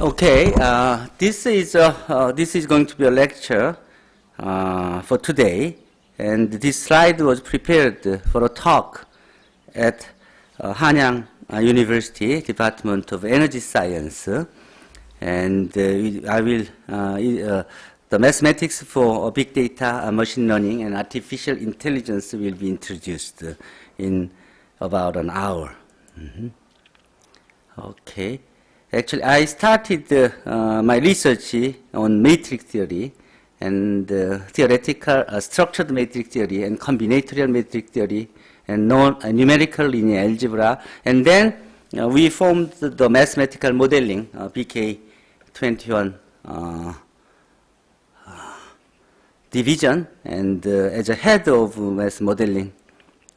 Okay, this is going to be a lecture for today, and this slide was prepared for a talk at Hanyang University Department of Energy Science, and the mathematics for big data, machine learning, and artificial intelligence will be introduced in about an hour. Okay. Actually, I started my research on matrix theory and theoretical structured matrix theory and combinatorial matrix theory and numerical linear algebra, and then we formed the mathematical modeling BK21 division, and as a head of math modeling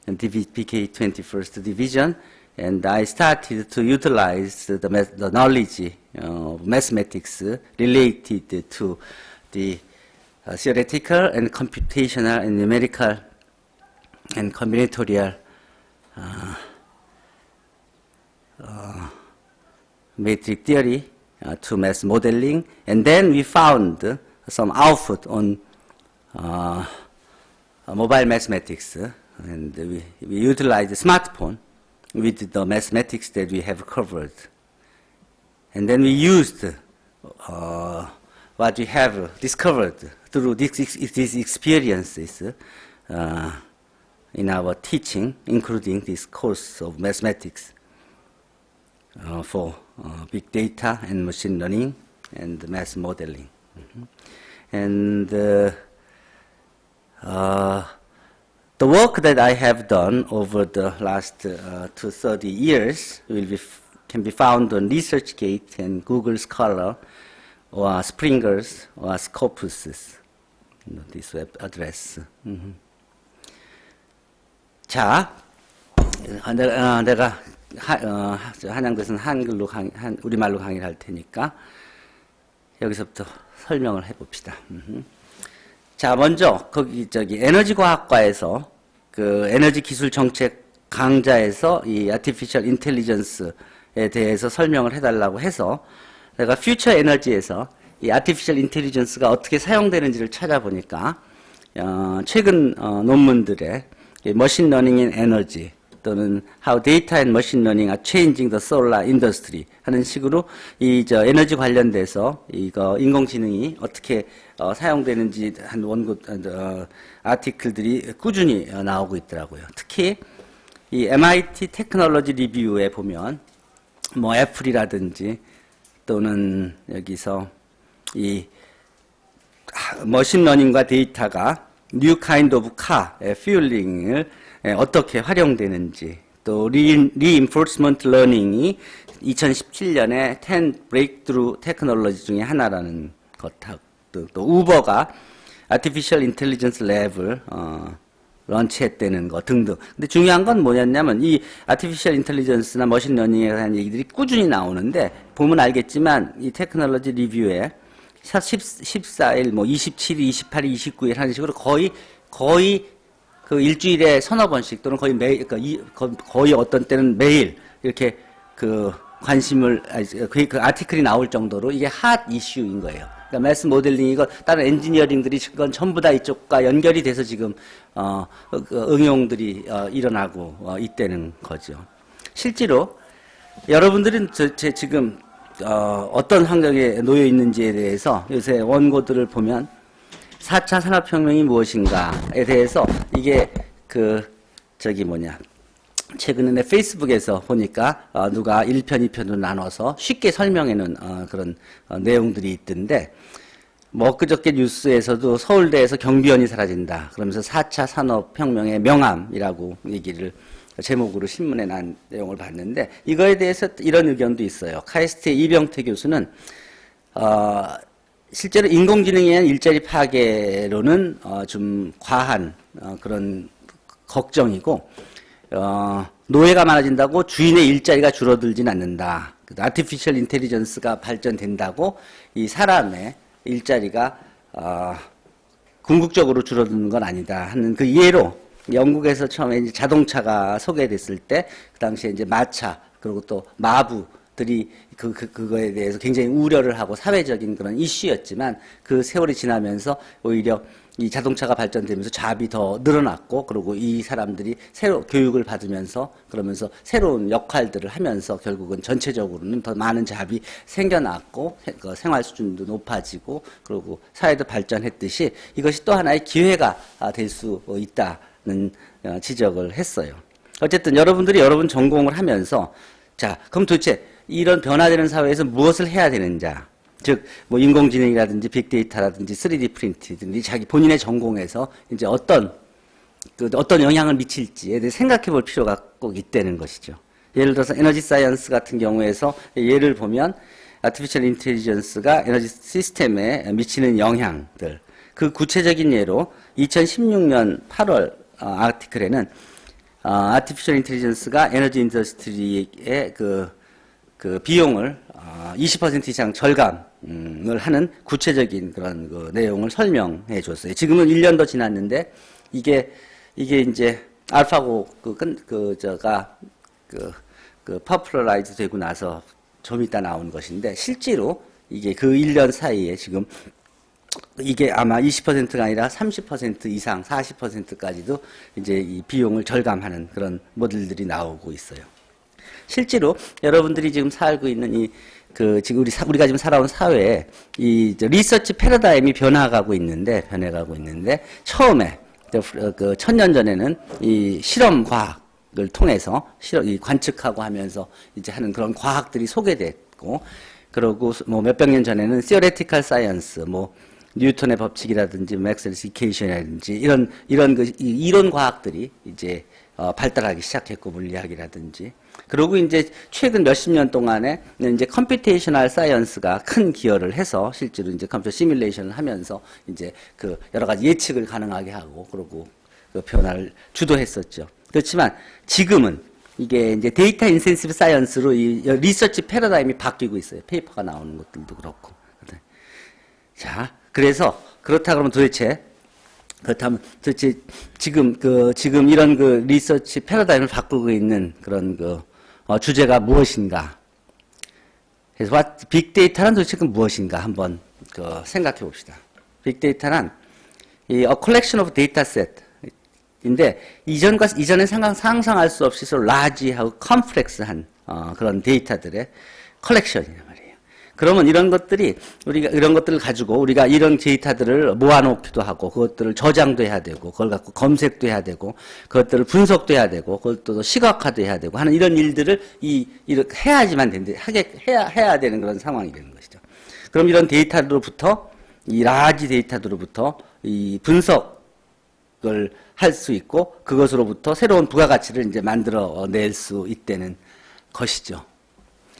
and BK21st division. And I started to utilize the knowledge of mathematics related to the theoretical and computational and numerical and combinatorial matrix theory to math modeling. And then we found some output on mobile mathematics, and we utilized the smartphone with the mathematics that we have covered. And then we used what we have discovered through these experiences in our teaching, including this course of mathematics for big data and machine learning and math modeling. And the work that I have done over the last 30 years can be found on ResearchGate and Google Scholar or Springer's or Scopus's, this web address. 자, 내가 한양대에서는 한글로 우리말로 강의를 할 테니까 여기서부터 설명을 해봅시다. 자, 먼저 에너지과학과에서 그 에너지 기술 정책 강좌에서 이 아티피셜 인텔리전스에 대해서 설명을 해달라고 해서 내가 퓨처 에너지에서 이 아티피셜 인텔리전스가 어떻게 사용되는지를 찾아보니까 최근 논문들의 머신 러닝 인 에너지 또는 How Data and Machine Learning are Changing the Solar Industry 하는 식으로 에너지 관련돼서 이거 인공지능이 어떻게 사용되는지 한 원고 아티클들이 꾸준히 나오고 있더라고요. 특히 이 MIT 테크놀로지 리뷰에 보면 뭐 애플이라든지 또는 여기서 이 머신러닝과 데이터가 New Kind of Car의 퓨얼링을 어떻게 활용되는지, 또 Reinforcement Learning이 2017년에 10 Breakthrough Technology 중에 하나라는 것하고, 또 우버가 Artificial Intelligence Lab을 런치했다는 것 등등. 근데 중요한 건 뭐였냐면 이 Artificial Intelligence나 머신 러닝에 대한 얘기들이 꾸준히 나오는데 보면 알겠지만 이 테크놀로지 리뷰에 14일, 뭐 27일, 28일, 29일 하는 식으로 거의 그 일주일에 서너 번씩 또는 거의 매일, 거의 어떤 때는 매일 이렇게 그 관심을, 그 아티클이 나올 정도로 이게 핫 이슈인 거예요. 그러니까 매스 모델링이고 다른 엔지니어링들이 그건 전부 다 이쪽과 연결이 돼서 지금 응용들이 일어나고 있다는 거죠. 실제로 여러분들은 지금 어떤 환경에 놓여 있는지에 대해서 요새 원고들을 보면 4차 산업혁명이 무엇인가에 대해서 이게 최근에 페이스북에서 보니까 누가 1편, 2편으로 나눠서 쉽게 설명해놓은 그런 내용들이 있던데, 뭐 엊그저께 뉴스에서도 서울대에서 경비원이 사라진다 그러면서 4차 산업혁명의 명암이라고 얘기를 제목으로 신문에 난 내용을 봤는데, 이거에 대해서 이런 의견도 있어요. 카이스트의 이병태 교수는 실제로 인공지능에 의한 일자리 파괴로는 좀 과한 그런 걱정이고, 노예가 많아진다고 주인의 일자리가 줄어들진 않는다. 아티피셜 인텔리전스가 발전된다고 이 사람의 일자리가 궁극적으로 줄어드는 건 아니다 하는 그 예로, 영국에서 처음에 이제 자동차가 소개됐을 때 그 당시에 이제 마차 그리고 또 마부 들이 그거에 대해서 굉장히 우려를 하고 사회적인 그런 이슈였지만 그 세월이 지나면서 오히려 이 자동차가 발전되면서 잡이 더 늘어났고 그리고 이 사람들이 새로 교육을 받으면서 그러면서 새로운 역할들을 하면서 결국은 전체적으로는 더 많은 잡이 생겨났고 생활 수준도 높아지고 그리고 사회도 발전했듯이 이것이 또 하나의 기회가 될 수 있다는 지적을 했어요. 어쨌든 여러분들이 여러분 전공을 하면서 자, 그럼 도대체 이런 변화되는 사회에서 무엇을 해야 되는지, 즉, 뭐, 인공지능이라든지 빅데이터라든지 3D 프린트든지 자기 본인의 전공에서 이제 어떤 영향을 미칠지에 대해 생각해 볼 필요가 꼭 있다는 것이죠. 예를 들어서 에너지 사이언스 같은 경우에서 예를 보면 아티피셜 인텔리전스가 에너지 시스템에 미치는 영향들, 그 구체적인 예로 2016년 8월 아티클에는 아티피셜 인텔리전스가 에너지 인더스트리의 그 비용을 20% 이상 절감을 하는 구체적인 그런 그 내용을 설명해 줬어요. 지금은 1년 더 지났는데 이게 이제 알파고 퍼플러라이즈 되고 나서 좀 이따 나온 것인데 실제로 이게 그 1년 사이에 지금 이게 아마 20%가 아니라 30% 이상 40%까지도 이제 이 비용을 절감하는 그런 모델들이 나오고 있어요. 실제로 여러분들이 지금 살고 있는 지금 우리가 지금 살아온 사회에 리서치 패러다임이 변해가고 있는데 처음에 그 1000년 전에는 이 실험 과학을 통해서 관측하고 하면서 이제 하는 그런 과학들이 소개됐고 그러고 뭐 몇백 년 전에는 theoretical science 뉴턴의 법칙이라든지 맥스웰스 이퀘이션이라든지 이런 이론 과학들이 이제 발달하기 시작했고 물리학이라든지 그리고 이제 최근 몇십 년 동안에 이제 컴퓨테이셔널 사이언스가 큰 기여를 해서 실제로 이제 컴퓨터 시뮬레이션을 하면서 이제 그 여러 가지 예측을 가능하게 하고 그리고 그 변화를 주도했었죠. 그렇지만 지금은 이게 이제 데이터 인센시브 사이언스로 이 리서치 패러다임이 바뀌고 있어요. 페이퍼가 나오는 것들도 그렇고. 자, 그렇다면 도대체 지금 이런 리서치 패러다임을 바꾸고 있는 그런 주제가 무엇인가? 그래서 빅데이터는 도대체 무엇인가 한번 생각해 봅시다. 빅데이터는 a collection of data set인데 이전에 상상할 수 없이 서 large하고 complex한 그런 데이터들의 컬렉션이란 말이에요. 그러면 이런 것들을 가지고 우리가 이런 데이터들을 모아놓기도 하고, 그것들을 저장도 해야 되고, 그걸 갖고 검색도 해야 되고, 그것들을 분석도 해야 되고, 그것도 시각화도 해야 되고 하는 이런 일들을 이렇게 해야지만 해야 되는 그런 상황이 되는 것이죠. 그럼 이런 데이터로부터, 이 라지 데이터로부터 이 분석을 할 수 있고, 그것으로부터 새로운 부가가치를 이제 만들어낼 수 있다는 것이죠.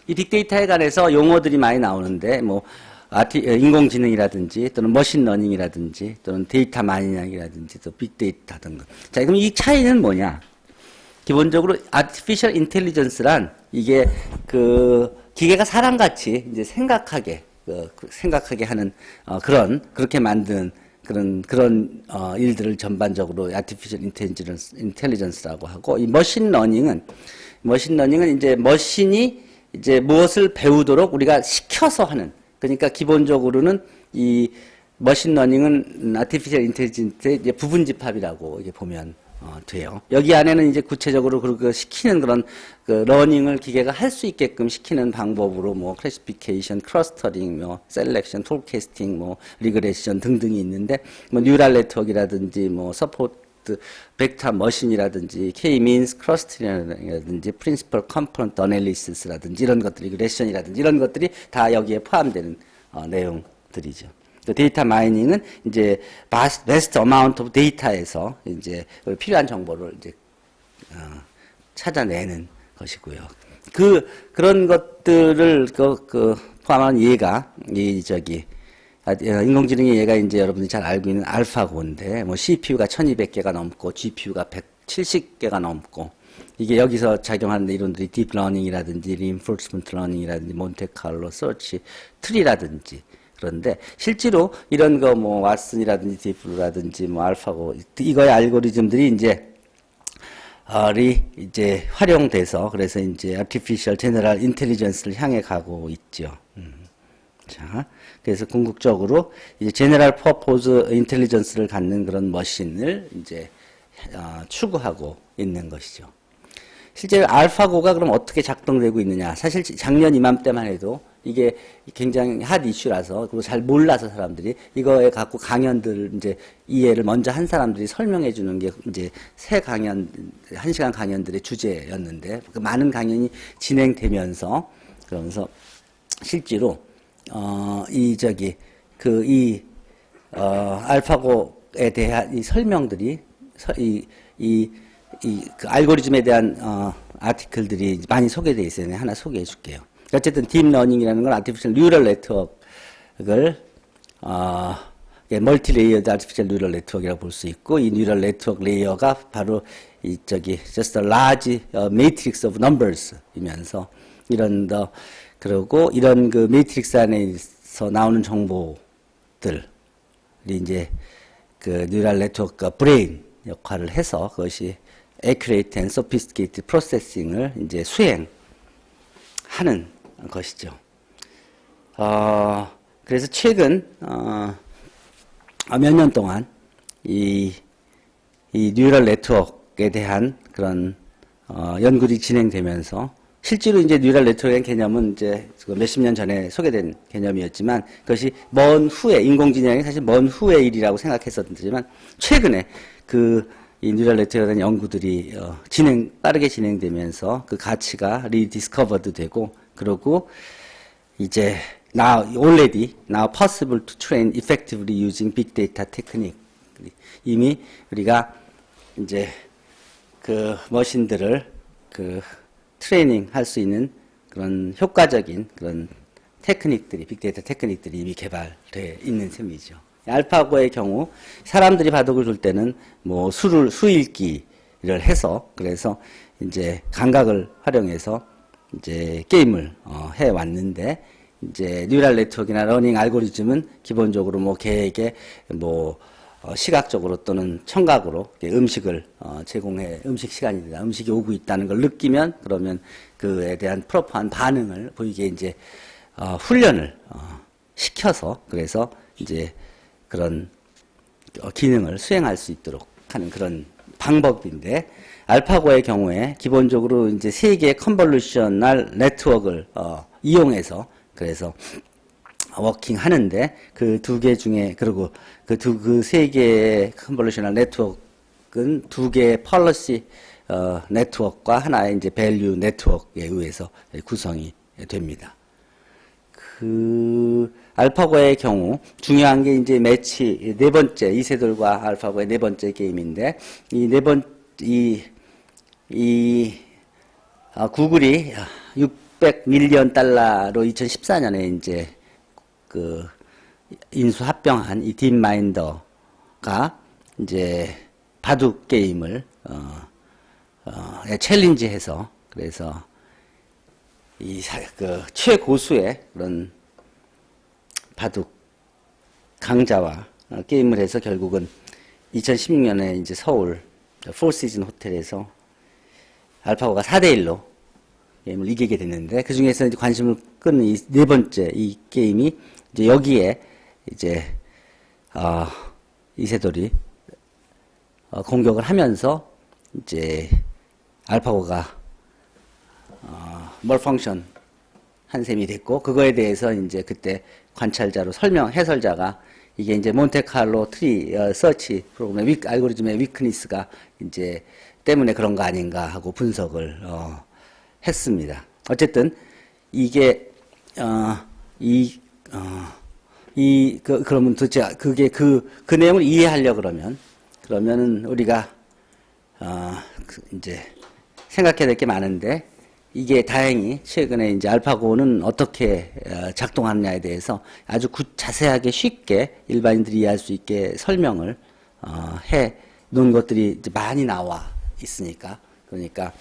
이 빅데이터에 관해서 용어들이 많이 나오는데, 인공지능이라든지, 또는 머신러닝이라든지, 또는 데이터 마이닝이라든지, 또 빅데이터 등등. 자, 그럼 이 차이는 뭐냐? 기본적으로, artificial intelligence란, 이게, 기계가 사람같이 이제 생각하게 하는, 그렇게 만든, 그런 일들을 전반적으로 artificial intelligence라고 하고, 이 머신러닝은 이제 머신이 이제 무엇을 배우도록 우리가 시켜서 하는, 그러니까 기본적으로는 이 머신러닝은 아티피셜 인텔리전스의 이제 부분집합이라고 이게 보면 돼요. 여기 안에는 이제 구체적으로 시키는 그런 러닝을 기계가 할 수 있게끔 시키는 방법으로 클래시피케이션, 클러스터링, 셀렉션, 톨캐스팅, 리그레션 등등이 있는데 뉴럴 네트워크라든지 서포트 벡터 머신이라든지 K-means clustering이라든지 principal component analysis라든지 이런 것들이 레션이라든지 이런 것들이 다 여기에 포함되는 내용들이죠. 데이터 마이닝은 이제 vast amount of data에서 이제 필요한 정보를 이제 찾아내는 것이고요. 그런 것들을 포함한 얘가 인공지능의 얘가 이제 여러분들이 잘 알고 있는 알파고인데, CPU가 1200개가 넘고, GPU가 170개가 넘고, 이게 여기서 작용하는 이론들이 딥러닝이라든지, reinforcement learning이라든지, 몬테칼로 서치 트리라든지, 그런데, 실제로 이런 왓슨이라든지, 딥블루라든지, 알파고, 이거의 알고리즘들이 이제, 이 이제 활용돼서 그래서 이제 artificial general intelligence를 향해 가고 있죠. 자, 그래서 궁극적으로 이제 general purpose intelligence를 갖는 그런 머신을 이제 추구하고 있는 것이죠. 실제 알파고가 그럼 어떻게 작동되고 있느냐? 사실 작년 이맘때만 해도 이게 굉장히 핫 이슈라서 그리고 잘 몰라서 사람들이 이거에 갖고 강연들 이제 이해를 먼저 한 사람들이 설명해 주는 게 이제 새 강연 1시간 강연들의 주제였는데 그 많은 강연이 진행되면서 그러면서 실제로 알파고에 대한 이 설명들이 그 알고리즘에 대한 아티클들이 많이 소개되어 있어요. 하나 소개해 줄게요. 어쨌든 딥러닝이라는 건 아티피셜 뉴럴 네트워크를 멀티레이어드 아티피셜 뉴럴 네트워크라고 볼 수 있고 이 뉴럴 네트워크 레이어가 바로 just a large matrix of numbers이면서 그리고 이런 그 매트릭스 안에서 나오는 정보들이 이제 그 뉴럴 네트워크가 브레인 역할을 해서 그것이 accurate and sophisticated processing을 이제 수행하는 것이죠. 그래서 최근 몇 년 동안 이 뉴럴 네트워크에 대한 그런 연구들이 진행되면서 실제로 이제 뉴럴 네트워크의 개념은 이제 몇십 년 전에 소개된 개념이었지만 그것이 먼 후에 인공지능이 사실 먼 후의 일이라고 생각했었지만 최근에 이 뉴럴 네트워크에 대한 연구들이 빠르게 진행되면서 그 가치가 리디스커버드 되고 그러고 이제 now possible to train effectively using big data technique. 이미 우리가 이제 그 머신들을 트레이닝 할 수 있는 그런 효과적인 그런 빅데이터 테크닉들이 이미 개발되어 있는 셈이죠. 알파고의 경우 사람들이 바둑을 둘 때는 뭐 수읽기를 해서 그래서 이제 감각을 활용해서 이제 게임을 해 왔는데 이제 뉴럴 네트워크나 러닝 알고리즘은 기본적으로 뭐 개에게 뭐 시각적으로 또는 청각으로 음식을 제공해 음식 시간이다 음식이 오고 있다는 걸 느끼면 그러면 그에 대한 프로퍼한 반응을 보이게 이제 훈련을 시켜서 그래서 이제 그런 기능을 수행할 수 있도록 하는 그런 방법인데 알파고의 경우에 기본적으로 이제 세 개의 컨볼루셔널 네트워크를 이용해서 그래서 워킹 하는데 그 두 개 중에 그리고 그 세 개의 컨볼루셔널 네트워크는 두 개의 펄러시 네트워크와 하나의 이제 밸류 네트워크에 의해서 구성이 됩니다. 알파고의 경우 중요한 게 이제 매치 네 번째 이세돌과 알파고의 네 번째 게임인데 구글이 600 밀리언 달러로 2014년에 이제 인수 합병한 이 딥마인더가 이제 바둑 게임을 챌린지해서 그래서 최고수의 그런 바둑 강자와 게임을 해서 결국은 2016년에 이제 서울 포시즌 호텔에서 알파고가 4대1로 게임을 이기게 됐는데 그 중에서 이제 관심을 끄는 이 네 번째 이 게임이 이제 여기에 이제 이세돌이 공격을 하면서 이제 알파고가 멀펑션 한 셈이 됐고 그거에 대해서 이제 그때 관찰자로 해설자가 이게 이제 몬테칼로 트리 서치 프로그램의 알고리즘의 위크니스가 이제 때문에 그런 거 아닌가 하고 분석을 했습니다. 어쨌든 이게 그러면 도대체 그게 그 내용을 이해하려 그러면은 우리가 이제 생각해야 될 게 많은데 이게 다행히 최근에 이제 알파고는 어떻게 작동하느냐에 대해서 아주 자세하게 쉽게 일반인들이 이해할 수 있게 설명을 해 놓은 것들이 이제 많이 나와 있으니까 그러니까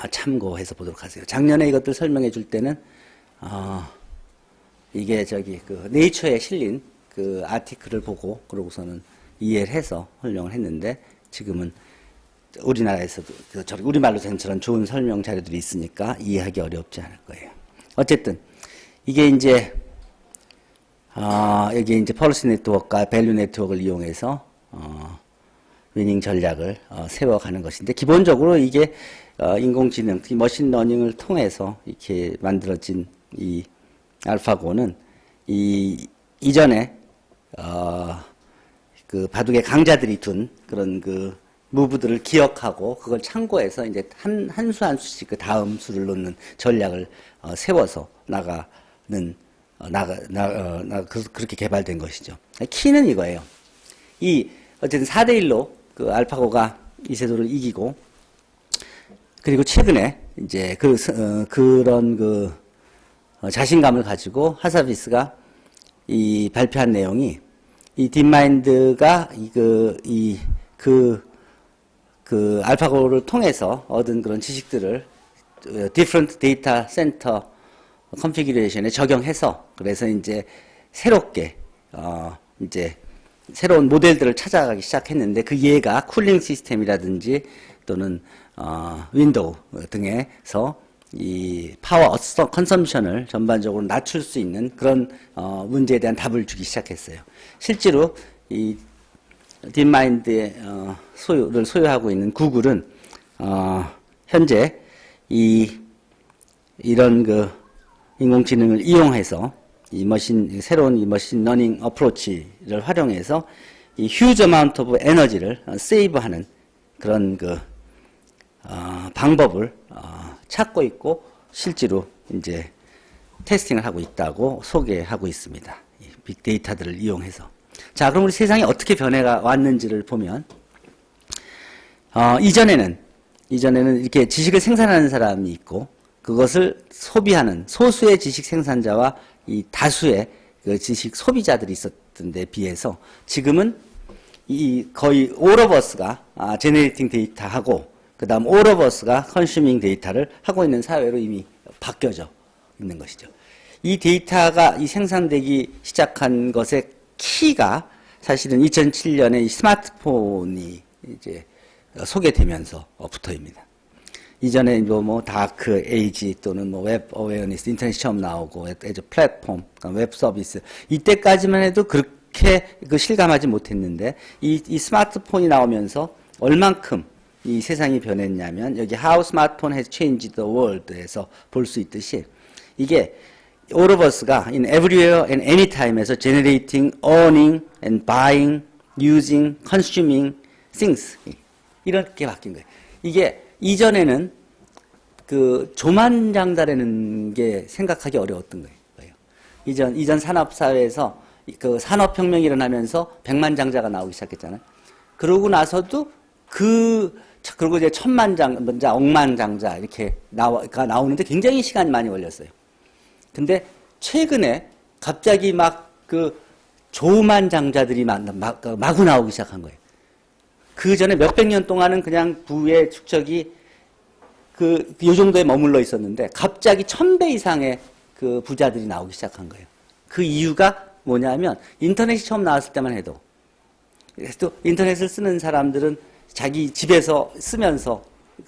참고해서 보도록 하세요. 작년에 이것들 설명해 줄 때는 이게 네이처에 실린 그 아티클을 보고 그러고서는 이해를 해서 설명을 했는데 지금은 우리나라에서도 우리말로 된 저런 좋은 설명 자료들이 있으니까 이해하기 어렵지 않을 거예요. 어쨌든 이게 이제 여기 이제 펄스 네트워크와 밸류 네트워크를 이용해서 위닝 전략을 세워가는 것인데, 기본적으로 이게 인공지능, 머신러닝을 통해서 이렇게 만들어진 이 알파고는 이전에 그 바둑의 강자들이 둔 그런 그 무브들을 기억하고 그걸 참고해서 이제 한 수 한 수씩 그 다음 수를 놓는 전략을 세워서 나가는 그렇게 개발된 것이죠. 키는 이거예요. 어쨌든 4대1로 그 알파고가 이세돌을 이기고, 그리고 최근에 이제 그런 자신감을 가지고 하사비스가 발표한 내용이, 이 딥마인드가 알파고를 통해서 얻은 그런 지식들을 different data center configuration에 적용해서, 그래서 이제 새롭게 이제 새로운 모델들을 찾아가기 시작했는데, 그 예가 쿨링 시스템이라든지 또는 윈도우 등에서 이 파워 컨섬션을 전반적으로 낮출 수 있는 그런 문제에 대한 답을 주기 시작했어요. 실제로 이 딥마인드의 소유를 소유하고 있는 구글은 현재 이런 그 인공지능을 이용해서 새로운 이 머신러닝 어프로치를 활용해서 이 휴즈 어마운트 오브 에너지를 세이브하는 그런 방법을 찾고 있고, 실제로 이제 테스팅을 하고 있다고 소개하고 있습니다. 이 빅데이터들을 이용해서. 자, 그럼 우리 세상이 어떻게 변해가 왔는지를 보면, 이전에는 이렇게 지식을 생산하는 사람이 있고, 그것을 소비하는 소수의 지식 생산자와 이 다수의 그 지식 소비자들이 있었던 데 비해서, 지금은 거의 all of us가 제너레이팅 데이터하고, 그 다음 all of us가 컨슈밍 데이터를 하고 있는 사회로 이미 바뀌어져 있는 것이죠. 이 데이터가 생산되기 시작한 것의 키가 사실은 2007년에 이 스마트폰이 이제 소개되면서부터입니다. 이전에 뭐 다크 에이지 또는 뭐 웹 어웨어니스, 인터넷이 처음 나오고 에저 플랫폼, 웹 서비스, 이때까지만 해도 그렇게 실감하지 못했는데, 이 스마트폰이 나오면서 얼만큼 이 세상이 변했냐면, 여기 How Smartphone Has Changed the World에서 볼 수 있듯이, 이게 all of us가 in everywhere and anytime에서 generating, earning and buying, using, consuming things, 이렇게 바뀐 거예요. 이게 이전에는 그 조만장자라는 게 생각하기 어려웠던 거예요. 이전 산업사회에서 그 산업혁명이 일어나면서 백만장자가 나오기 시작했잖아요. 그러고 나서도 그리고 이제 천만장자, 억만장자 이렇게 나오는데 굉장히 시간이 많이 걸렸어요. 근데 최근에 갑자기 막 조만장자들이 마구 나오기 시작한 거예요. 그 전에 몇백 년 동안은 그냥 부의 축적이 요 정도에 머물러 있었는데, 갑자기 1000배 이상의 그 부자들이 나오기 시작한 거예요. 그 이유가 뭐냐면, 인터넷이 처음 나왔을 때만 해도, 또 인터넷을 쓰는 사람들은 자기 집에서 쓰면서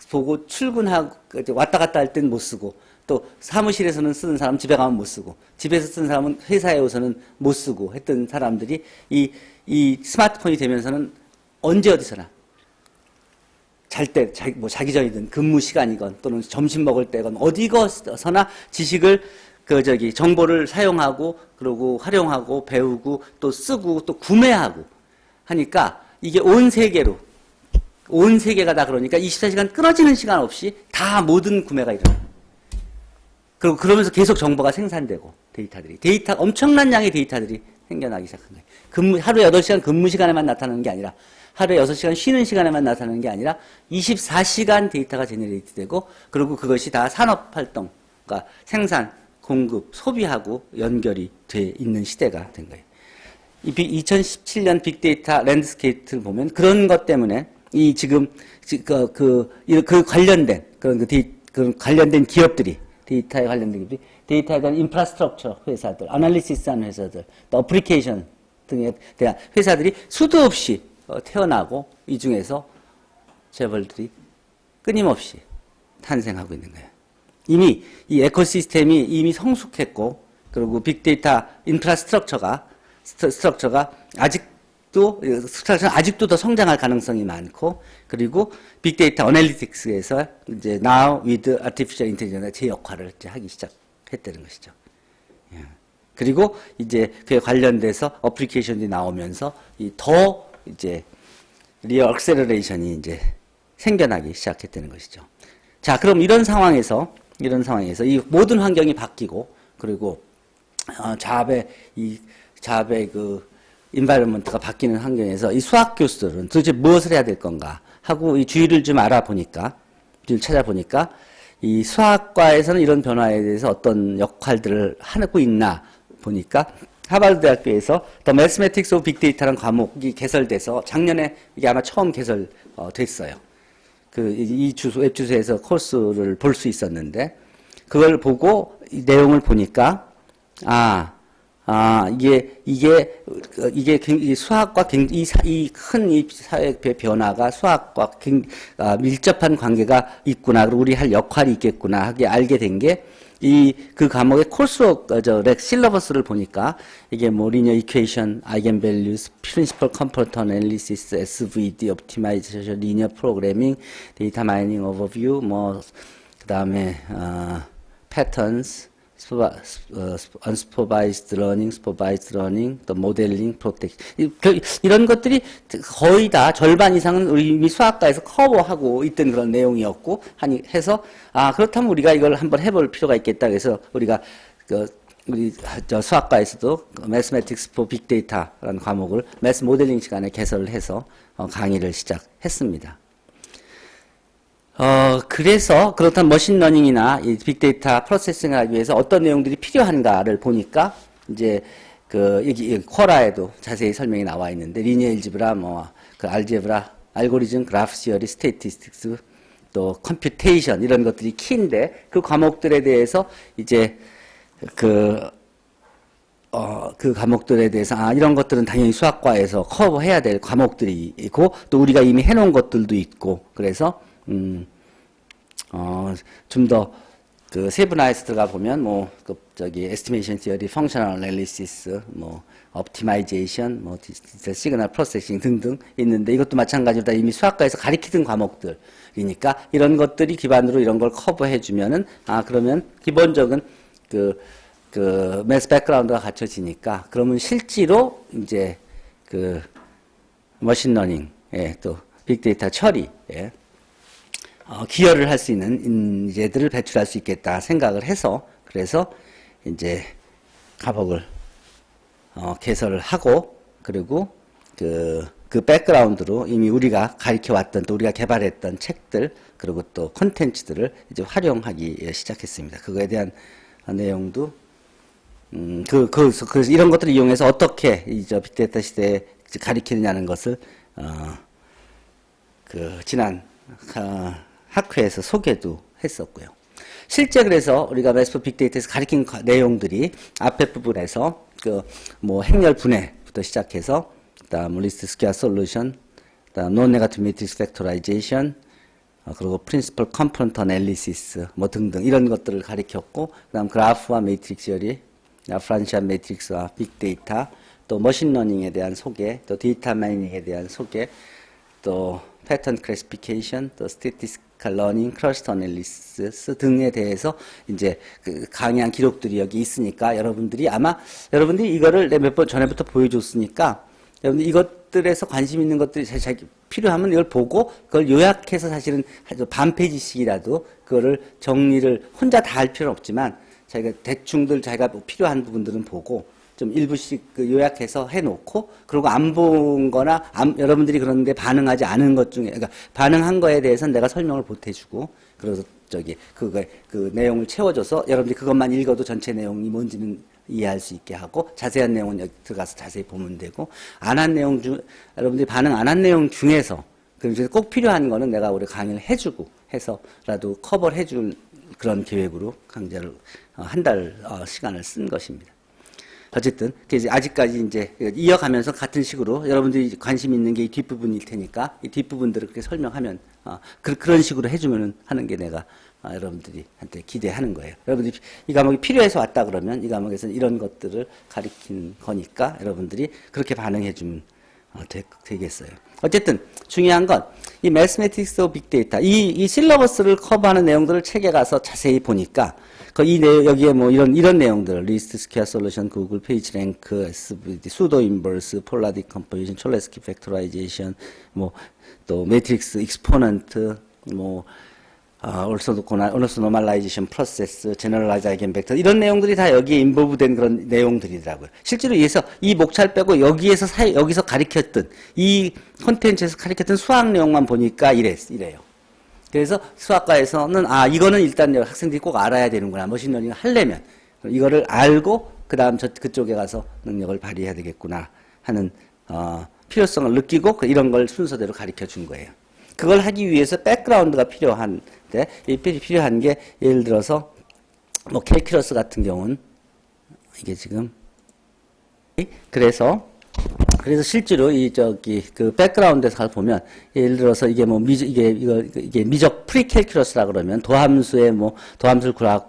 보고 출근하고 왔다 갔다 할 땐 못 쓰고, 또 사무실에서는 쓰는 사람 집에 가면 못 쓰고, 집에서 쓰는 사람은 회사에 오서는 못 쓰고 했던 사람들이 이 스마트폰이 되면서는 언제 어디서나 잘 때, 자기 전이든 근무 시간이건 또는 점심 먹을 때건 어디서나 지식을 정보를 사용하고, 그리고 활용하고, 배우고, 또 쓰고, 또 구매하고 하니까, 이게 온 세계가 다 그러니까 24시간 끊어지는 시간 없이 다 모든 구매가 일어나요. 그리고 그러면서 계속 정보가 생산되고, 엄청난 양의 데이터들이 생겨나기 시작한 거예요. 하루에 8시간 근무 시간에만 나타나는 게 아니라, 하루에 6시간 쉬는 시간에만 나타나는 게 아니라 24시간 데이터가 제너레이트 되고, 그리고 그것이 다 산업활동, 그러니까 생산, 공급, 소비하고 연결이 돼 있는 시대가 된 거예요. 2017년 빅데이터 랜드스케이프를 보면 그런 것 때문에 관련된 관련된 기업들이, 데이터에 관련된 기업들이, 데이터에 대한 인프라스트럭처 회사들, 아날리시스 하는 회사들, 또 어플리케이션 등에 대한 회사들이 수도 없이 태어나고, 이 중에서 재벌들이 끊임없이 탄생하고 있는 거예요. 이미 이 에코시스템이 이미 성숙했고, 그리고 빅데이터 인프라스트럭처가 아직도 더 성장할 가능성이 많고, 그리고 빅데이터 어널리틱스에서 이제 now with artificial intelligence의 제 역할을 이제 하기 시작했다는 것이죠. 예. 그리고 이제 그에 관련돼서 어플리케이션이 나오면서 더 이제 리얼 액셀러레이션이 이제 생겨나기 시작했다는 것이죠. 자, 그럼 이런 상황에서 이 모든 환경이 바뀌고, 그리고 자압의 그 인바이러먼트가 바뀌는 환경에서 이 수학 교수들은 도대체 무엇을 해야 될 건가 하고 이 주의를 좀 찾아보니까 이 수학과에서는 이런 변화에 대해서 어떤 역할들을 하고 있나 보니까 하버드 대학교에서 The Mathematics of Big Data라는 과목이 개설돼서 작년에 이게 아마 처음 개설됐어요. 이 웹 주소에서 코र्스를 볼 수 있었는데, 그걸 보고 이 내용을 보니까 이게 수학과 이 큰 사회 변화가 수학과 밀접한 관계가 있구나, 그리고 우리 할 역할이 있겠구나 하게 알게 된 게 그 과목의 코र्스워크 실러버스를 보니까 이게 뭐 리니어 이퀘이션, 아이겐밸류스, 프린시플 컴포넌트 애널리시스, SVD, 옵티마이제이션, 리니어 프로그래밍, 데이터 마이닝 오버뷰, 뭐 그다음에 패턴스, unsupervised learning, supervised learning, 또 modeling, protection. 이런 것들이 거의 다 절반 이상은 우리 이미 수학과에서 커버하고 있던 그런 내용이었고, 해서, 그렇다면 우리가 이걸 한번 해볼 필요가 있겠다. 그래서 우리가, 우리 수학과에서도 Mathematics for Big Data라는 과목을 매스 모델링 시간에 개설을 해서 강의를 시작했습니다. 그래서 그렇다면 머신러닝이나 이 빅데이터 프로세싱을 하기 위해서 어떤 내용들이 필요한가를 보니까 이제 여기 쿼라에도 자세히 설명이 나와 있는데, 리니어 일지브라, 알제브라, 알고리즘, 그래프 시어리, 스태티스틱스, 또 컴퓨테이션 이런 것들이 키인데, 그 과목들에 대해서 이제 그 과목들에 대해서 이런 것들은 당연히 수학과에서 커버해야 될 과목들이 있고, 또 우리가 이미 해놓은 것들도 있고, 그래서 좀 더 세분화해서 들어가 보면 estimation theory, functional analysis, optimization, signal processing 등등 있는데, 이것도 마찬가지로 다 이미 수학과에서 가리키던 과목들이니까 이런 것들이 기반으로 이런 걸 커버해 주면은 그러면 기본적인 매스 백그라운드가 갖춰지니까, 그러면 실제로 이제 머신러닝, 또 빅데이터 처리에 기여를 할 수 있는 인재들을 배출할 수 있겠다 생각을 해서, 그래서 이제 과목을 개설을 하고, 그리고 그 백그라운드로 이미 우리가 가르쳐 왔던, 또 우리가 개발했던 책들, 그리고 또 콘텐츠들을 이제 활용하기 시작했습니다. 그거에 대한 내용도 그래서 이런 것들을 이용해서 어떻게 빅데이터 시대에 가리키느냐는 것을 지난 학회에서 소개도 했었고요. 실제 그래서 우리가 매스 빅데이터에서 가리킨 내용들이 앞에 부분에서 행렬 분해부터 시작해서, 그다음 리스트 스퀘어 솔루션, 그다음 논 네거티브 매트릭스 팩토라이제이션, 그리고 프린시플 컴포넌트 애널리시스 등등 이런 것들을 가리켰고, 그다음 그래프와 매트릭스 시어리, 프란시안 매트릭스와 빅데이터, 또 머신러닝에 대한 소개, 또 데이터 마이닝에 대한 소개, 또 패턴 클래시피케이션, 또 스태티스티컬 러닝, 클러스터 애널리시스 등에 대해서 이제 강의한 기록들이 여기 있으니까, 여러분들이 이거를 몇 번 전에부터 보여줬으니까, 여러분들 이것들에서 관심 있는 것들이 자기 필요하면 이걸 보고 그걸 요약해서 사실은 반 페이지씩이라도 그거를 정리를 혼자 다 할 필요는 없지만, 자기가 대충들 자기가 필요한 부분들은 보고 좀 일부씩 요약해서 해놓고, 그리고 안 본 거나 여러분들이 그런데 반응하지 않은 것 중에, 그러니까 반응한 거에 대해서는 내가 설명을 못 해주고, 그래서 그 내용을 채워줘서 여러분들이 그것만 읽어도 전체 내용이 뭔지는 이해할 수 있게 하고, 자세한 내용은 여기 들어가서 자세히 보면 되고, 여러분들이 반응 안 한 내용 중에서 꼭 필요한 거는 내가 우리 강의를 해주고 해서라도 커버를 해줄 그런 계획으로 강좌를 한 달 시간을 쓴 것입니다. 어쨌든 아직까지 이제 이어가면서 같은 식으로 여러분들이 관심 있는 게 이 뒷부분일 테니까 이 뒷부분들을 그렇게 설명하면 그런 식으로 해주면 하는 게 내가 여러분들이 한테 기대하는 거예요. 여러분들이 이 과목이 필요해서 왔다 그러면 이 과목에서는 이런 것들을 가리킨 거니까 여러분들이 그렇게 반응해주면 되겠어요. 어쨌든 중요한 건 이 Mathematics of Big Data 이 실러버스를 커버하는 내용들을 책에 가서 자세히 보니까 여기에 뭐 이런 내용들 리스트 스퀘어 솔루션, 구글 페이지 랭크, SVD, 수도 인버스, 폴라 디컴포지션, 촐레스키 팩토라이제이션, 뭐 또 매트릭스 익스포넌트, 뭐 also normalization process, generalized eigenvector 이런 내용들이 다 여기에 인볼브된 그런 내용들이더라고요. 실제로 이 목차를 빼고 여기서 가리켰던 이 콘텐츠에서 가리켰던 수학 내용만 보니까 이래요. 그래서 수학과에서는 이거는 일단 학생들이 꼭 알아야 되는구나. 머신러닝을 하려면 이거를 알고 그다음 그쪽에 가서 능력을 발휘해야 되겠구나 하는 필요성을 느끼고 이런 걸 순서대로 가르쳐 준 거예요. 그걸 하기 위해서 백그라운드가 필요한데 필요한 게 예를 들어서 뭐 캘큘러스 같은 경우는 이게 지금 그래서 실제로 그 백그라운드에서 보면 예를 들어서 이게 뭐 이게 미적 프리캘큘러스라 그러면 도함수를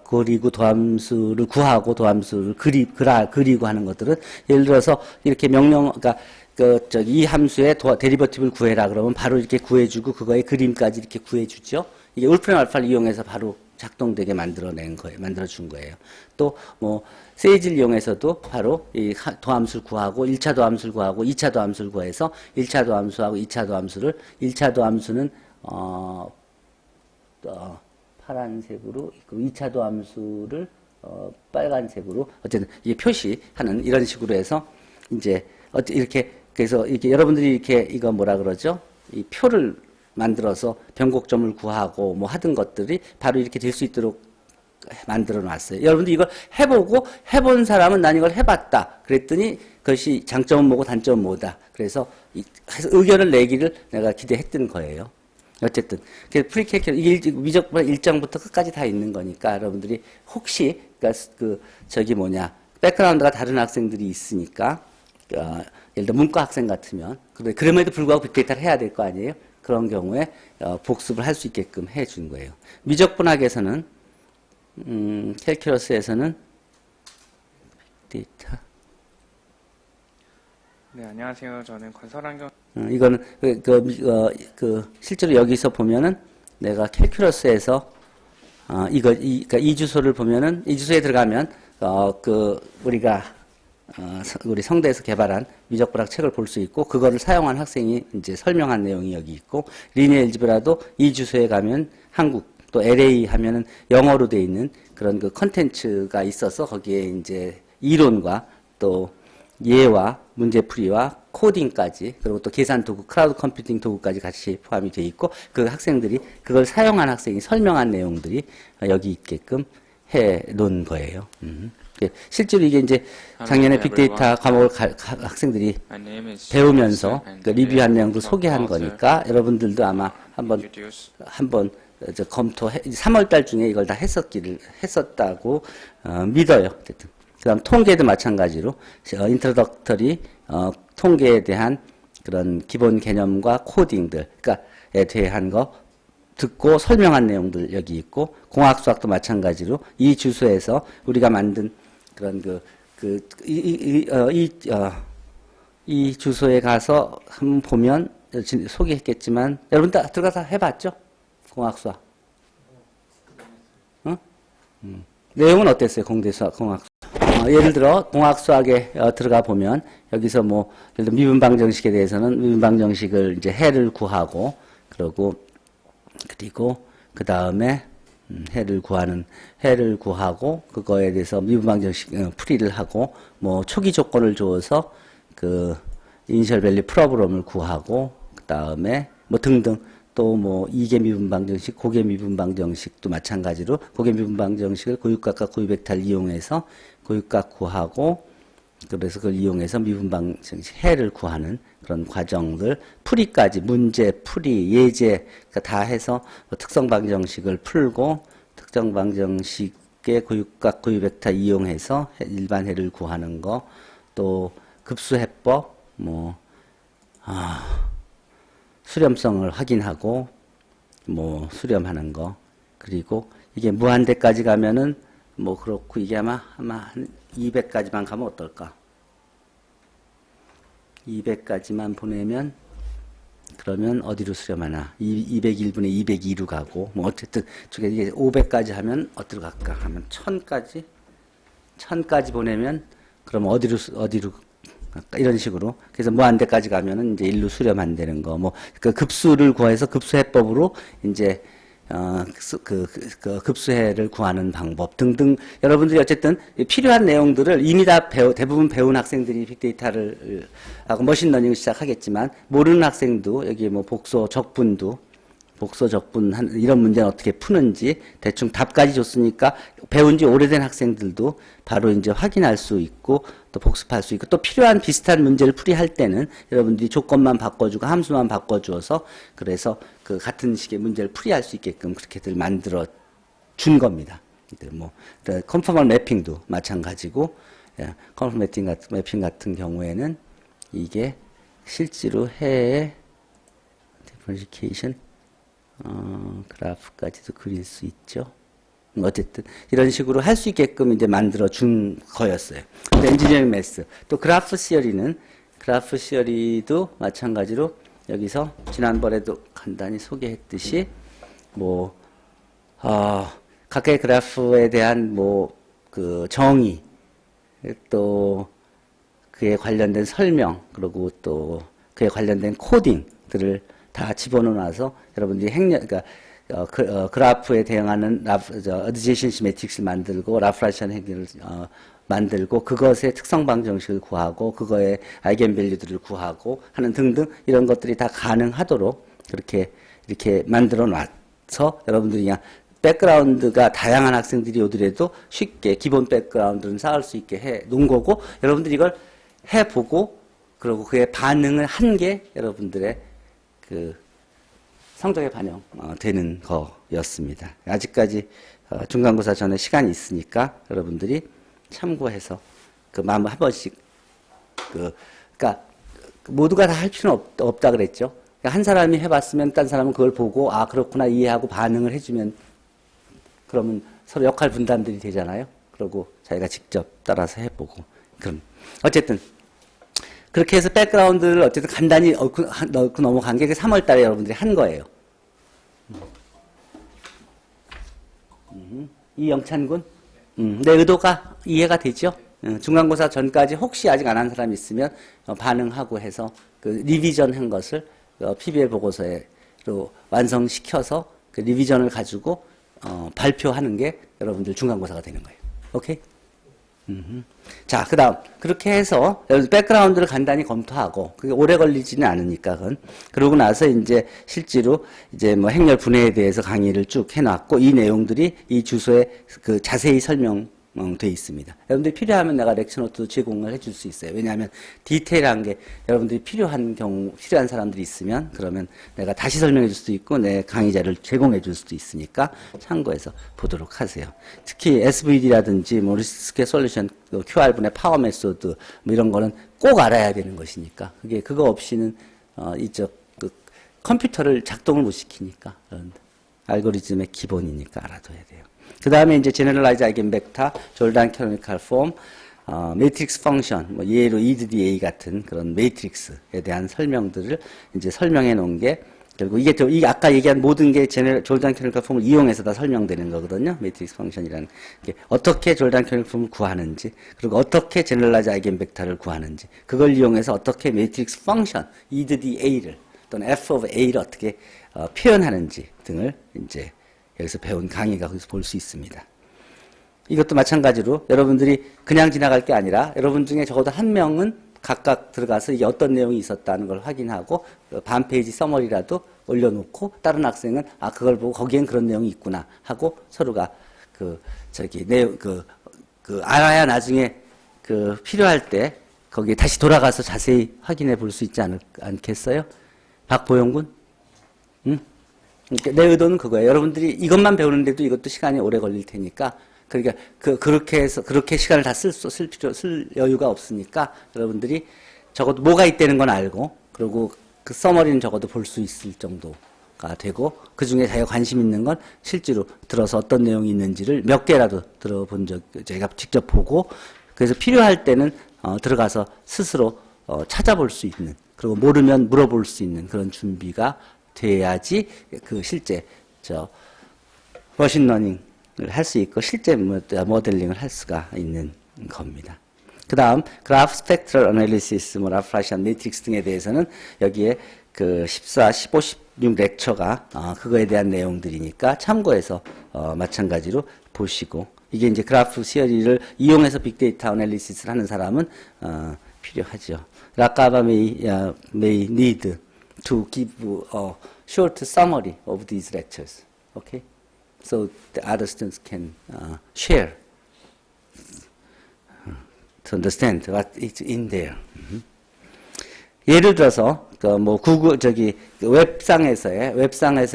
그리고 도함수를 구하고 도함수를 그리고 하는 것들은 예를 들어서 이렇게 그러니까 이 함수의 데리버티브를 구해라 그러면 바로 이렇게 구해주고 그거의 그림까지 이렇게 구해주죠. 이게 울프렘 알파를 이용해서 바로 작동되게 만들어준 거예요. 또 뭐 세이지를 이용해서도 바로 이 도함수를 구하고 1차 도함수를 구하고 2차 도함수를 구해서 1차 도함수하고 2차 도함수를 1차 도함수는 파란색으로 2차 도함수를 빨간색으로 어쨌든 이게 표시하는 이런 식으로 해서 이제 이렇게 그래서 이렇게 여러분들이 이렇게 이거 뭐라 그러죠? 이 표를 만들어서 변곡점을 구하고 뭐 하던 것들이 바로 이렇게 될 수 있도록 만들어 놨어요. 여러분들 이걸 해본 사람은 난 이걸 해봤다. 그랬더니 그것이 장점은 뭐고 단점은 뭐다. 그래서 의견을 내기를 내가 기대했던 거예요. 어쨌든 프리캐큐 이게 미적분 1장부터 끝까지 다 있는 거니까 여러분들이 혹시 그러니까 백그라운드가 다른 학생들이 있으니까 예를 들어 문과 학생 같으면 그럼에도 불구하고 빅데이터를 해야 될 거 아니에요. 그런 경우에 복습을 할 수 있게끔 해준 거예요. 미적분학에서는 캘큘러스에서는 빅데이터. 네, 안녕하세요. 저는 건설환경. 이거는 실제로 여기서 보면은 내가 캘큘러스에서 그러니까 이 주소를 보면은 이 주소에 들어가면 우리 성대에서 개발한 미적분학 책을 볼 수 있고 그거를 사용한 학생이 이제 설명한 내용이 여기 있고 리니어 엘지브라도 이 주소에 가면 한국 또 LA 하면은 영어로 돼 있는 그런 그 컨텐츠가 있어서 거기에 이제 이론과 또 예와 문제풀이와 코딩까지 그리고 또 계산 도구, 크라우드 컴퓨팅 도구까지 같이 포함이 돼 있고 그 학생들이 그걸 사용한 학생이 설명한 내용들이 여기 있게끔 해 놓은 거예요. 실제로 이게 이제 작년에 빅데이터 과목을 학생들이 배우면서 그 리뷰한 내용도 소개한 거니까 여러분들도 아마 한번 검토해 3월달 중에 이걸 다 했었다고 믿어요. 어쨌든 그다음 통계도 마찬가지로 인트로덕터리 통계에 대한 그런 기본 개념과 코딩들 그러니까에 대한 거 듣고 설명한 내용들 여기 있고 공학수학도 마찬가지로 이 주소에서 우리가 만든 그런 이 주소에 가서 한번 보면 소개했겠지만 여러분 다 들어가서 해봤죠? 공학수학. 내용은 어땠어요? 공대수학, 공학수학. 예를 들어 공학수학에 들어가 보면 여기서 뭐 예를 들어 미분방정식에 대해서는 미분방정식을 이제 해를 구하고 그리고 그 다음에 해를 구하고 그거에 대해서 미분방정식 풀이를 하고 뭐 초기 조건을 주어서 그 이니셜 밸류 프로브럼을 구하고 그 다음에 뭐 등등 또 뭐 이계 미분방정식, 고계 미분방정식도 마찬가지로 고계 미분방정식을 고유값과 고유벡터를 이용해서 고유값 구하고 그래서 그걸 이용해서 미분방정식 해를 구하는 그런 과정들 풀이까지 문제, 풀이, 예제 다 해서 뭐 특성방정식을 풀고 특성방정식의 고유값, 고유벡터 이용해서 일반 해를 구하는 거 또 급수해법 수렴성을 확인하고 뭐 수렴하는 거. 그리고 이게 무한대까지 가면은 뭐 그렇고 이게 아마 한 200까지만 가면 어떨까? 200까지만 보내면 그러면 어디로 수렴하나? 201분의 202로 가고 뭐 어쨌든 저게 이게 500까지 하면 어디로 갈까? 하면 1000까지 보내면 그럼 어디로 갈까? 이런 식으로. 그래서 무한대까지 가면은 이제 일로 수렴한다는 거. 뭐 그 급수를 구해서 급수해법으로 이제 그 급수해를 구하는 방법 등등 여러분들이 어쨌든 필요한 내용들을 이미 다 대부분 배운 학생들이 빅데이터를 하고 머신러닝을 시작하겠지만 모르는 학생도 여기 뭐 복소 적분 이런 문제는 어떻게 푸는지 대충 답까지 줬으니까 배운 지 오래된 학생들도 바로 이제 확인할 수 있고 또 복습할 수 있고 또 필요한 비슷한 문제를 풀이할 때는 여러분들이 조건만 바꿔주고 함수만 바꿔주어서 그래서 그 같은 식의 문제를 풀이할 수 있게끔 그렇게들 만들어 준 겁니다. 뭐 컨포멀 매핑도 마찬가지고 컨포멀 매핑 같은 경우에는 이게 실제로 해외 디퍼리케이션 그래프까지도 그릴 수 있죠. 어쨌든 이런 식으로 할 수 있게끔 이제 만들어 준 거였어요. 엔지니어링 매스 또 그래프 시어리도 마찬가지로 여기서 지난번에도 간단히 소개했듯이 뭐 각각의 그래프에 대한 뭐 그 정의 또 그에 관련된 설명 그리고 또 그에 관련된 코딩들을 다 집어넣어놔서 여러분들이 그러니까 그래프에 대응하는 어드제션시 매트릭스를 만들고 라프라시안 행위를 만들고 그것의 특성 방정식을 구하고 그거의 아이겐밸류들을 구하고 하는 등등 이런 것들이 다 가능하도록 그렇게 이렇게 만들어 놔서 여러분들이 그냥 백그라운드가 다양한 학생들이 오더라도 쉽게 기본 백그라운드는 쌓을 수 있게 해 놓은 거고 여러분들이 이걸 해보고 그리고 그의 반응을 한 게 여러분들의 그 성적에 반영되는 거였습니다. 아직까지 중간고사 전에 시간이 있으니까 여러분들이 참고해서 그 마음 한 번씩 그러니까 모두가 다 할 필요는 없다 그랬죠. 그러니까 한 사람이 해봤으면 딴 사람은 그걸 보고 아 그렇구나 이해하고 반응을 해주면 그러면 서로 역할 분담들이 되잖아요. 그리고 자기가 직접 따라서 해보고 그럼 어쨌든. 그렇게 해서 백그라운드를 어쨌든 간단히 넣고 넘어간 게 3월 달에 여러분들이 한 거예요. 이영찬 군? 내 의도가 이해가 되죠? 중간고사 전까지 혹시 아직 안 한 사람이 있으면 반응하고 해서 그 리비전 한 것을 PBL 보고서로 완성시켜서 그 리비전을 가지고 발표하는 게 여러분들 중간고사가 되는 거예요. 오케이? 자, 그 다음. 그렇게 해서, 백그라운드를 간단히 검토하고, 그게 오래 걸리지는 않으니까, 그건. 그러고 나서 이제 실제로 이제 뭐 행렬 분해에 대해서 강의를 쭉 해놨고, 이 내용들이 이 주소에 그 자세히 설명돼 있습니다. 여러분들이 필요하면 내가 렉처노트도 제공을 해줄 수 있어요. 왜냐하면 디테일한 게 여러분들이 필요한 사람들이 있으면 그러면 내가 다시 설명해 줄 수도 있고 내 강의자를 제공해 줄 수도 있으니까 참고해서 보도록 하세요. 특히 SVD라든지 뭐 리스크 솔루션, QR분의 파워 메소드 뭐 이런 거는 꼭 알아야 되는 것이니까 그거 없이는 그 컴퓨터를 작동을 못 시키니까 알고리즘의 기본이니까 알아둬야 돼요. 그 다음에 이제 제너럴라이즈 아이겐벡터, 졸단 캐노니컬 폼, 매트릭스 펑션, 뭐 예로 EDDA 같은 그런 매트릭스에 대한 설명들을 이제 설명해 놓은 게 결국 이게 아까 얘기한 모든 게 졸단 캐노니컬 폼을 이용해서 다 설명되는 거거든요. 매트릭스 펑션이라는 게 어떻게 졸단 캐노니컬 폼을 구하는지, 그리고 어떻게 제너럴라이즈 아이겐벡터를 구하는지, 그걸 이용해서 어떻게 매트릭스 펑션, EDDA를 또는 F of A를 어떻게 표현하는지 등을 이제 여기서 배운 강의가 거기서 볼 수 있습니다. 이것도 마찬가지로 여러분들이 그냥 지나갈 게 아니라 여러분 중에 적어도 한 명은 각각 들어가서 이게 어떤 내용이 있었다는 걸 확인하고 반 페이지 서머리라도 올려놓고 다른 학생은 아 그걸 보고 거기엔 그런 내용이 있구나 하고 서로가 알아야 나중에 필요할 때 거기에 다시 돌아가서 자세히 확인해 볼 수 있지 않겠어요? 박보영 군? 응? 내 의도는 그거예요. 여러분들이 이것만 배우는데도 이것도 시간이 오래 걸릴 테니까, 그러니까, 그렇게 시간을 다 쓸 여유가 없으니까, 여러분들이 적어도 뭐가 있다는 건 알고, 그리고 그 서머리는 적어도 볼 수 있을 정도 가 되고 그 중에 자기가 관심 있는 건 실제로 들어서 어떤 내용이 있는지를 몇 개라도 들어본 적 제가 직접 보고 그래서 필요할 때는 들어가서 스스로 찾아볼 수 있는 그리고 모르면 물어볼 수 있는 그런 준비가 돼야지 그 실제 머신러닝을 할 수 있고 실제 모델링을 할 수가 있는 겁니다. 그 다음 그래프 스펙트럴 애널리시스, 라프라시안 매트릭스 등에 대해서는 여기에 그 14, 15, 16 렉처가 그거에 대한 내용들이니까 참고해서 마찬가지로 보시고 이게 이제 그래프 시어리를 이용해서 빅데이터 애널리시스를 하는 사람은 필요하죠. 라카바 may need to give a short summary of these lectures. Okay, so the other students can share to understand what is in there. 예를 들어서 뭐 구글 웹상에서의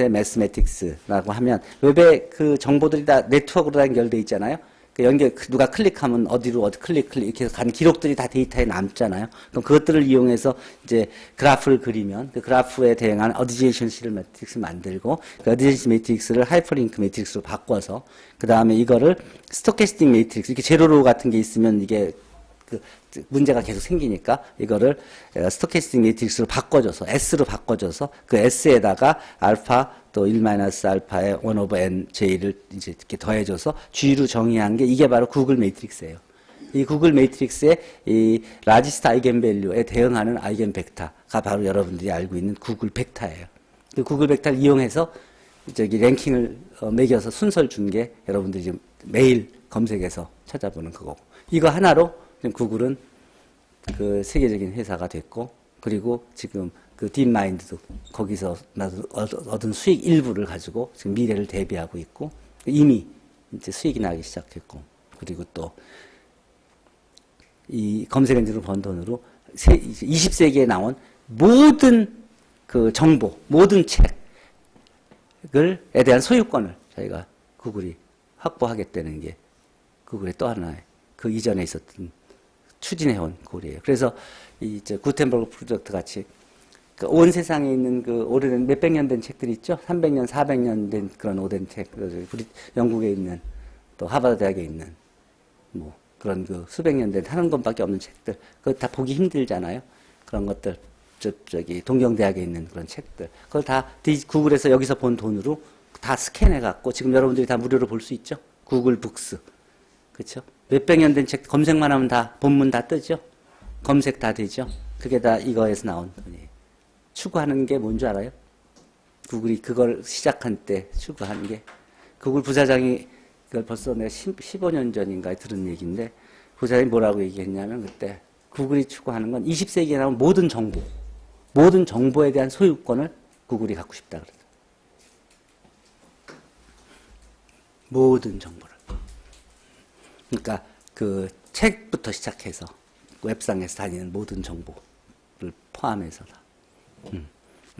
매스매틱스라고 하면 웹에 그 정보들이 다 네트워크로 연결돼 있잖아요. 그 누가 클릭하면 어디 클릭 이렇게 해서 간 기록들이 다 데이터에 남잖아요. 그럼 그것들을 이용해서 이제 그래프를 그리면 그 그래프에 대응한 어디제이션 매트릭스를 만들고 그 어디제이션 매트릭스를 하이퍼링크 매트릭스로 바꿔서 그 다음에 이거를 스토캐스틱 매트릭스 이렇게 제로로 같은 게 있으면 이게 그 문제가 계속 생기니까 이거를 스토캐스틱 매트릭스로 바꿔줘서 S로 바꿔줘서 그 S에다가 알파 또 1-알파의 1 over n j를 이제 이렇게 더해줘서 G로 정의한 게 이게 바로 구글 매트릭스예요. 이 구글 매트릭스의 이 라지스트 아이겐 밸류에 대응하는 아이겐 벡터가 바로 여러분들이 알고 있는 구글 벡터예요. 그 구글 벡터를 이용해서 랭킹을 매겨서 순서를 준 게 여러분들이 지금 매일 검색해서 찾아보는 그거고 이거 하나로 구글은 그 세계적인 회사가 됐고 그리고 지금 그 딥마인드도 거기서 얻은 수익 일부를 가지고 지금 미래를 대비하고 있고 이미 이제 수익이 나기 시작했고 그리고 또 이 검색 엔진으로 번 돈으로 20세기에 나온 모든 그 정보, 모든 책을에 대한 소유권을 저희가 구글이 확보하겠다는 게 구글의 또 하나의 그 이전에 있었던 추진해온 꼴이에요. 그래서 이 구텐버그 프로젝트 같이 그 온 세상에 있는 그 오래된 몇백 년 된 책들이 있죠. 300년, 400년 된 그런 오랜 책, 영국에 있는 또 하버드 대학에 있는 뭐 그런 그 수백 년 된 한 권밖에 없는 책들, 그거 다 보기 힘들잖아요. 그런 것들 동경대학에 있는 그런 책들, 그걸 다 구글에서 여기서 본 돈으로 다 스캔해갖고 지금 여러분들이 다 무료로 볼 수 있죠. 구글 북스, 그렇죠? 몇백 년 된 책 검색만 하면 다 본문 다 뜨죠. 검색 다 되죠. 그게 다 이거에서 나온 돈이에요. 추구하는 게 뭔 줄 알아요? 구글이 그걸 시작한 때 추구하는 게 구글 부사장이 그걸 벌써 내가 15년 전인가에 들은 얘기인데 부사장이 뭐라고 얘기했냐면 그때 구글이 추구하는 건 20세기에 나온 모든 정보에 대한 소유권을 구글이 갖고 싶다 그러더라고요. 모든 정보를. 그러니까 그 책부터 시작해서 웹상에서 다니는 모든 정보를 포함해서 다.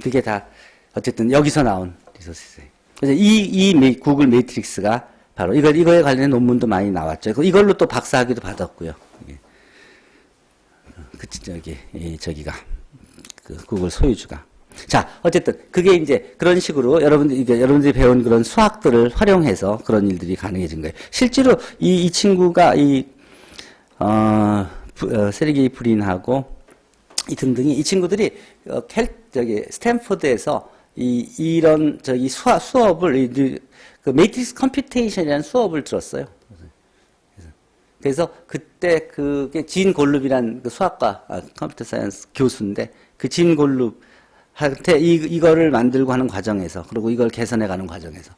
그게 다 어쨌든 여기서 나온 리소스예요. 그래서 이 구글 매트릭스가 바로 이거에 관련된 논문도 많이 나왔죠. 이걸로 또 박사학위도 받았고요. 저기가 그 구글 소유주가. 자, 어쨌든 그게 이제 그런 식으로 여러분들이 배운 그런 수학들을 활용해서 그런 일들이 가능해진 거예요. 실제로 이 친구가 세르게이 브린하고 이 등등이 이 친구들이 스탠포드에서 이런 수업을 그 매트릭스 컴퓨테이션이라는 수업을 들었어요. 그래서 그때 그게 진 골룹이란 그 수학과 컴퓨터 사이언스 교수인데 그 진 골룹 한테 이거를 만들고 하는 과정에서 그리고 이걸 개선해 가는 과정에서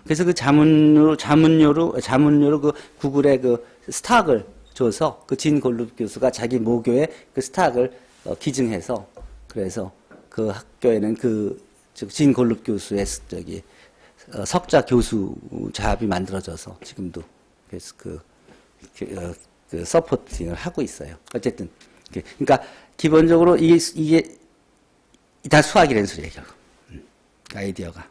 그래서 그 자문료로 그 구글의 그 스탁을 줘서 그 진 골룹 교수가 자기 모교에 그 스탁을 기증해서 그래서 그 학교에는 진 골룹 교수의 석자 교수 잡이 만들어져서 지금도 그래서 그 서포팅을 하고 있어요. 어쨌든 그러니까 기본적으로 이게 다 수학이라는 소리예요. 결국. 아이디어가.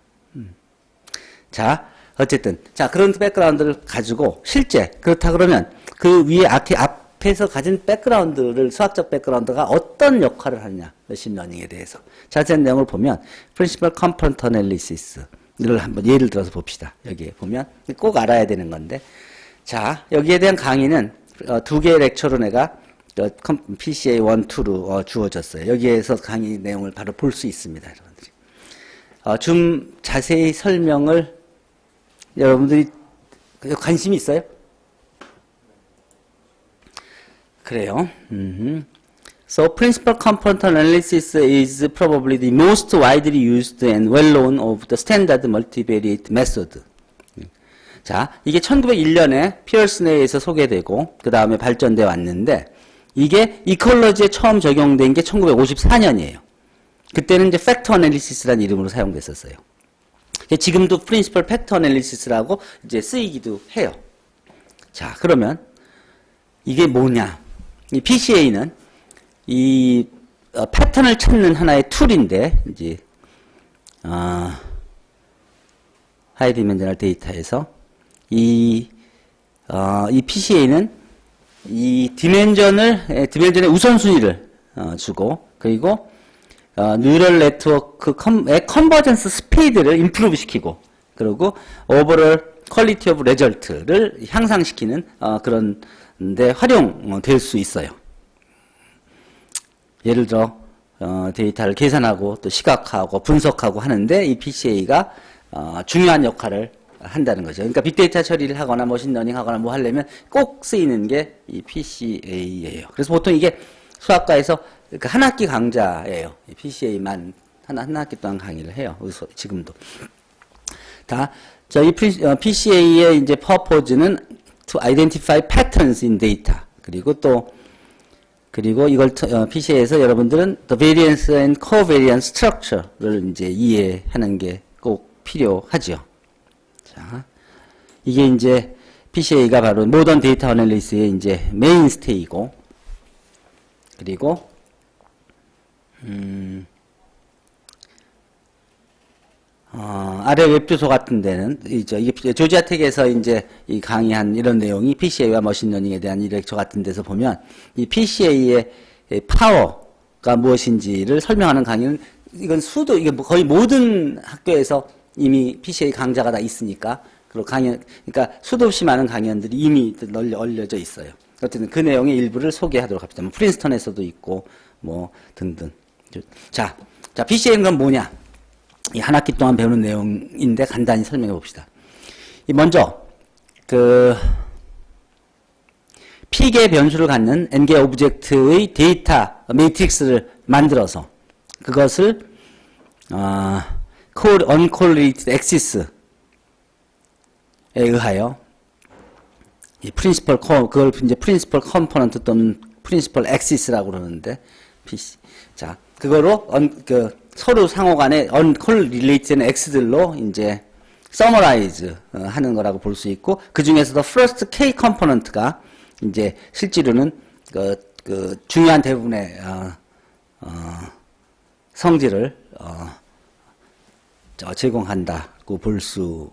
자, 어쨌든 그런 백그라운드를 가지고 실제 그렇다 그러면 그 위에 앞에 앞에서 가진 백그라운드를, 수학적 백그라운드가 어떤 역할을 하느냐, 머신러닝에 대해서. 자세한 내용을 보면, Principal Component Analysis를 한번 예를 들어서 봅시다. 여기에 보면, 꼭 알아야 되는 건데. 자, 여기에 대한 강의는, 2개의 렉처로 내가, PCA 1, 2로 주어졌어요. 여기에서 강의 내용을 바로 볼 수 있습니다, 여러분들이. 좀 자세히 설명을, 여러분들이 관심이 있어요? 그래요. So principal component analysis is probably the most widely used and well-known of the standard multivariate method. 자, 이게 1901년에 피어슨에서 소개되고 그 다음에 발전돼 왔는데 이게 이퀄러지에 처음 적용된 게 1954년이에요. 그때는 이제 팩터 애널리시스라는 이름으로 사용됐었어요. 지금도 프린시플 팩터 애널리시스라고 이제 쓰이기도 해요. 자, 그러면 이게 뭐냐? 이 PCA는 이 패턴을 찾는 하나의 툴인데 이제 하이 디멘셔널 데이터에서 이 PCA는 이 디멘전의 우선순위를 주고 그리고 뉴럴 네트워크의 컨버전스 스피드를 임프루브 시키고 그리고 오버롤 퀄리티 오브 레저트를 향상시키는 그런 데 활용될 수 있어요. 예를 들어 데이터를 계산하고 또 시각화하고 분석하고 하는데 이 PCA가 중요한 역할을 한다는 거죠. 그러니까 빅데이터 처리를 하거나 머신러닝 하거나 뭐 하려면 꼭 쓰이는 게 이 PCA예요. 그래서 보통 이게 수학과에서 그러니까 한 학기 강좌예요. 이 PCA만 한 학기 동안 강의를 해요. 지금도. 이 PCA의 이제 purpose는 to identify patterns in data. 그리고 이걸 PCA에서 여러분들은 the variance and covariance structure를 이제 이해하는 게 꼭 필요하죠. 자, 이게 이제 PCA가 바로 모던 데이터 어널리스의 이제 메인스테이고, 그리고 아래 웹주소 같은 데는 이게 조지아텍에서 이제 이 강의한 이런 내용이 PCA와 머신러닝에 대한 이 렉처 같은 데서 보면 이 PCA의 파워가 무엇인지를 설명하는 강의는 이건 이게 거의 모든 학교에서 이미 PCA 강좌가 다 있으니까 그리고 그러니까 수도 없이 많은 강연들이 이미 널려져 있어요. 어쨌든 그 내용의 일부를 소개하도록 합시다. 뭐 프린스턴에서도 있고 뭐 등등. 자, PCA는 그럼 뭐냐? 이 한 학기 동안 배우는 내용인데 간단히 설명해 봅시다. 먼저 P개의 변수를 갖는 N개의 오브젝트의 데이터 매트릭스를 만들어서 그것을 uncorrelated axis에 의하여 이 그걸 이제 principal component 또는 principal axis라고 그러는데 자, 그거로 서로 상호 간에 uncorrelated x들로 이제 summarize 하는 거라고 볼 수 있고, 그 중에서도 first k component가 이제 실제로는 중요한 대부분의 성질을 제공한다고 볼 수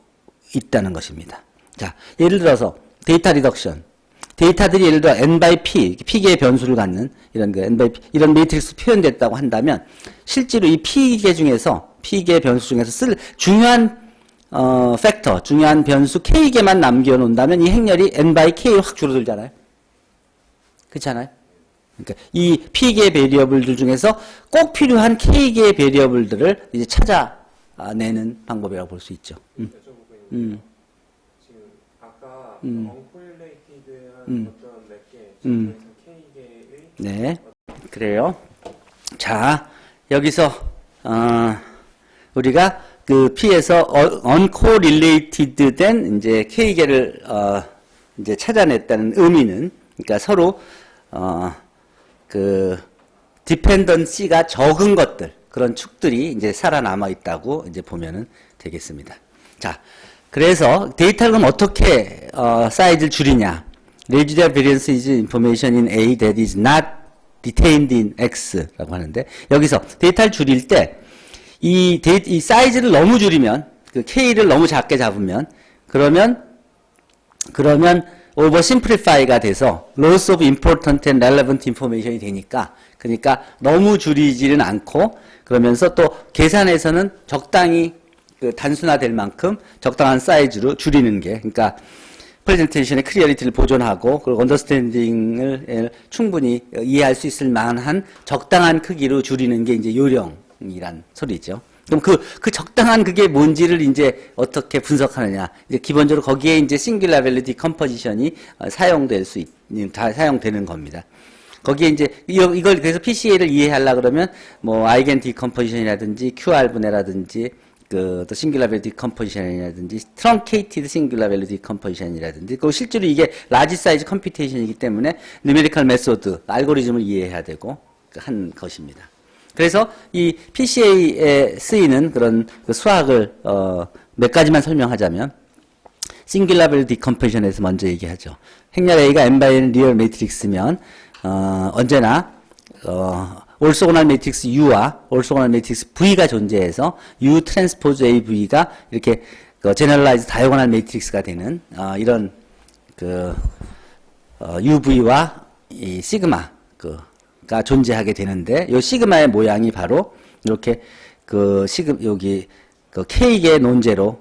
있다는 것입니다. 자, 예를 들어서 데이터 리덕션. 데이터들이 예를 들어 n by p, p개의 변수를 갖는 이런 n by p, 이런 매트릭스 표현됐다고 한다면 실제로 이 p개 중에서 p개의 변수 중에서 쓸 중요한 팩터, 중요한 변수 k개만 남겨놓는다면 이 행렬이 n by k로 확 줄어들잖아요. 그렇잖아요. 그러니까 이 p개의 베리어블들 중에서 꼭 필요한 k개의 베리어블들을 이제 찾아내는 방법이라고 볼 수 있죠. 지금 아까 uncorrelated한 어떤 몇 개, 지금 K개의 네, 그래요. 자, 여기서 우리가 그 P에서 uncorrelated 된 이제 K개를 이제 찾아냈다는 의미는, 그러니까 서로 dependency가 적은 것들, 그런 축들이 이제 살아남아 있다고 이제 보면은 되겠습니다. 자, 그래서 데이터를 그럼 어떻게 사이즈를 줄이냐? Residual variance is information in A that is not detained in X라고 하는데, 여기서 데이터를 줄일 때 이 사이즈를 너무 줄이면, 그 K를 너무 작게 잡으면, 그러면 over simplify가 돼서 loss of important and relevant information이 되니까, 그러니까 너무 줄이지는 않고, 그러면서 또 계산에서는 적당히 그 단순화될 만큼 적당한 사이즈로 줄이는 게, 그러니까 프레젠테이션의 클리어리티를 보존하고, 그리고 언더스탠딩을 충분히 이해할 수 있을 만한 적당한 크기로 줄이는 게 이제 요령이란 소리죠. 그럼 그 적당한 그게 뭔지를 이제 어떻게 분석하느냐. 이제 기본적으로 거기에 이제 싱귤러 밸류 디컴포지션이 사용될 수 다 사용되는 겁니다. 거기에 이제 이걸 그래서 PCA를 이해하려 그러면 뭐 아이겐 디컴포지션이라든지 QR분해라든지 또 싱귤러 밸류 디컴포지션이라든지 트렁케이티드 싱귤러 밸류 디컴포지션이라든지 그 실제로 이게 라지 사이즈 컴퓨테이션이기 때문에 뉴메리컬 메소드 알고리즘을 이해해야 되고 한 것입니다. 그래서 이 PCA에 쓰이는 그런 그 수학을 몇 가지만 설명하자면 싱귤러 밸류 디컴포지션에서 먼저 얘기하죠. 행렬 A가 n by n 리얼 매트릭스면 언제나 올소고날 매트릭스 U와 올소고날 매트릭스 V가 존재해서 U 트랜스포즈 AV가 이렇게 제너럴라이즈 다이고널 매트릭스가 되는 이런 UV와 이 시그마 가 존재하게 되는데, 요 시그마의 모양이 바로 이렇게 여기 K개의 논제로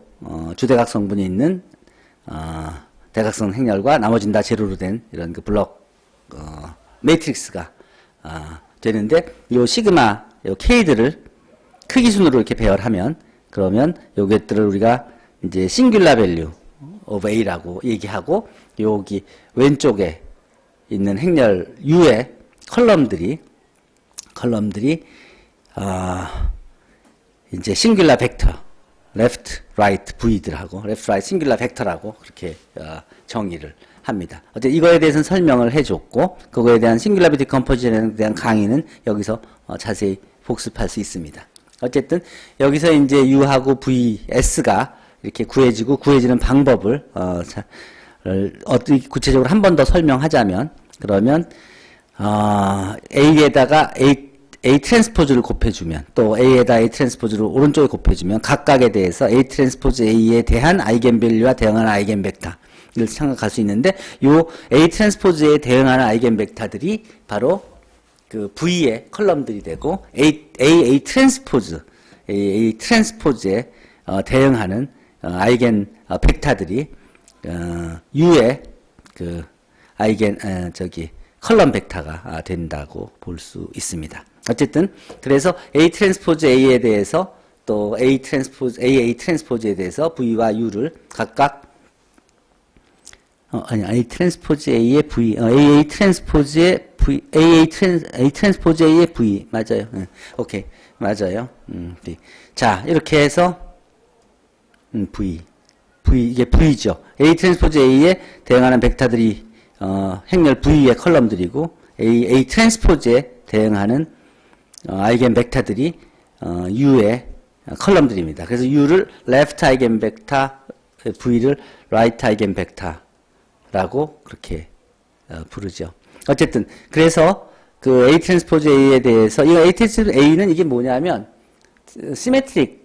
주대각 성분이 있는 대각선 행렬과 나머지는 다 제로로 된 이런 그 블록 매트릭스가 되는데, 요 시그마 요 K들을 크기 순으로 이렇게 배열하면, 그러면 요것들을 우리가 이제 싱귤러 밸류 오브 A라고 얘기하고, 여기 왼쪽에 있는 행렬 U의 컬럼들이 이제 싱귤러 벡터 left, right, V들하고 left, right, 싱귤러 벡터라고 그렇게 정의를 합니다. 어쨌든 이거에 대해서는 설명을 해줬고, 그거에 대한 싱귤러 밸류 디컴포지션에 대한 강의는 여기서 자세히 복습할 수 있습니다. 어쨌든 여기서 이제 U하고 V, S가 이렇게 구해지는 방법을 구체적으로 한 번 더 설명하자면, 그러면 A에다가 A 트랜스포즈를 곱해주면, 또 A에다 A 트랜스포즈를 오른쪽에 곱해주면, 각각에 대해서 A 트랜스포즈 A에 대한 아이겐밸류와 대응하는 아이겐벡터를 생각할 수 있는데, 요 A 트랜스포즈에 대응하는 아이겐벡터들이 바로 그 V의 컬럼들이 되고, A 트랜스포즈에 대응하는 아이겐벡터들이 U의 그 컬럼 벡터가 된다고 볼 수 있습니다. 어쨌든 그래서 A 트랜스포즈 A에 대해서 또 A 트랜스포즈에 대해서 V와 U를 각각 A 트랜스포즈 A의 V, A 트랜스포즈의 V, A 트랜스포즈 A의 V 맞아요. 오케이 맞아요. 자 이렇게 해서 V 이게 V죠. A 트랜스포즈 A에 대응하는 벡터들이 행렬 V의 컬럼들이고, A 트랜스포즈에 대응하는 아이겐 벡터들이 U의 컬럼들입니다. 그래서 U를 left 아이겐 벡터, V를 right 아이겐 벡터라고 그렇게 부르죠. 어쨌든 그래서 그 A 트랜스포즈 A에 대해서 이 A 트랜스포즈 A는 이게 뭐냐면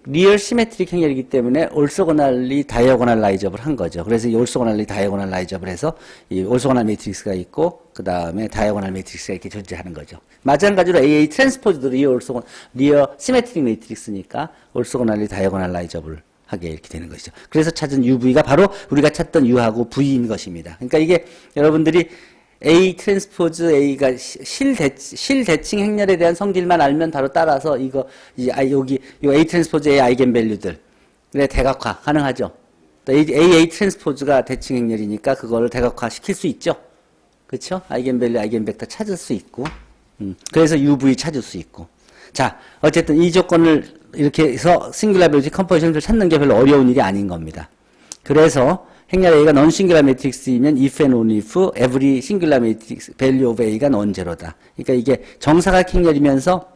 리얼 시메트릭 행렬이기 때문에 올소고날리 다이어고널라이저블 한 거죠. 그래서 이 올소고날리 다이어고널라이저블 해서 이 올소고날 매트릭스가 있고, 그 다음에 다이어고널 매트릭스가 이렇게 존재하는 거죠. 마찬가지로 AA 트랜스포즈도 리얼 시메트릭 매트릭스니까 올소고날리 다이어고널라이저블 하게 이렇게 되는 것이죠. 그래서 찾은 UV가 바로 우리가 찾던 U하고 V인 것입니다. 그러니까 이게 여러분들이 A 트랜스포즈 A가 실대칭 행렬에 대한 성질만 알면 바로 따라서 여기 A 트랜스포즈 A 아이겐밸류들의 대각화 가능하죠. 또 A 트랜스포즈가 대칭 행렬이니까 그거를 대각화 시킬 수 있죠. 그렇죠? 아이겐밸류, 아이겐벡터 찾을 수 있고, 그래서 UV 찾을 수 있고. 자, 어쨌든 이 조건을 이렇게 해서 싱귤러 밸류 디컴포지션을 찾는 게 별로 어려운 일이 아닌 겁니다. 그래서 행렬 A가 non-singular matrix이면 if and only if every singular matrix value of A가 non-zero다. 그러니까 이게 정사각 행렬이면서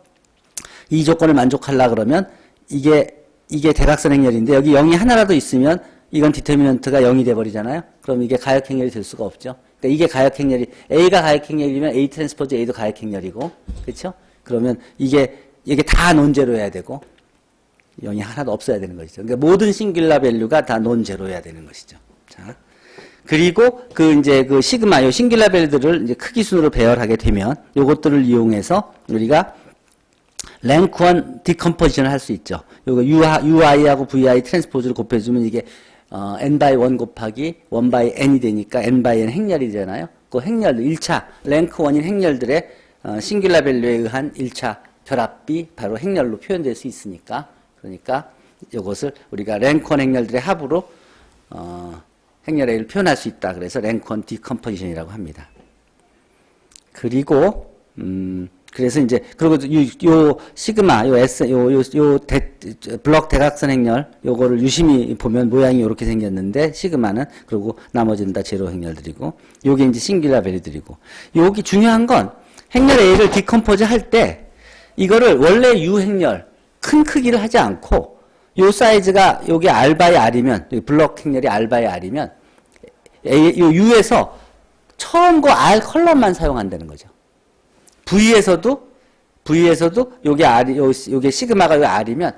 이 조건을 만족하려 그러면 이게 대각선 행렬인데 여기 0이 하나라도 있으면 이건 디터미넌트가 0이 돼버리잖아요. 그럼 이게 가역 행렬이 될 수가 없죠. 그러니까 이게 가역 행렬이 A가 가역 행렬이면 A 트랜스포즈 A도 가역 행렬이고, 그렇죠? 그러면 이게 다 논제로여야 되고 0이 하나도 없어야 되는 것이죠. 그러니까 모든 싱귤러 밸류가 다 논제로여야 되는 것이죠. 자, 그리고 이제 시그마, 요 싱귤라 밸류들을 이제 크기 순으로 배열하게 되면 요것들을 이용해서 우리가 랭크 1 디컴포지션을 할 수 있죠. 요거 UI하고 VI 트랜스포즈를 곱해주면 이게 n by 1 곱하기 1 by n이 되니까 n by n 행렬이 되잖아요. 그 행렬, 1차 랭크 1인 행렬들의 싱귤라 밸류에 의한 1차 결합비 바로 행렬로 표현될 수 있으니까, 그러니까 이것을 우리가 랭크 1 행렬들의 합으로 행렬 A를 표현할 수 있다. 그래서 랭크 1 디컴포지션이라고 합니다. 그리고 그래서 이제 그리고 요 시그마, 요 S, 블럭 대각선 행렬 요거를 유심히 보면 모양이 이렇게 생겼는데 시그마는, 그리고 나머지는 다 제로 행렬들이고 요게 이제 싱귤라 밸류들이고, 여기 중요한 건 행렬 A를 디컴포즈 할 때 이거를 원래 U 행렬 큰 크기를 하지 않고 요 사이즈가 요게 R 바이 R이면, 블럭 행렬이 R 바이 R이면 요 U에서 처음 그 R 컬럼만 사용한다는 거죠. V에서도 요게 R, 요게 시그마가 요 R이면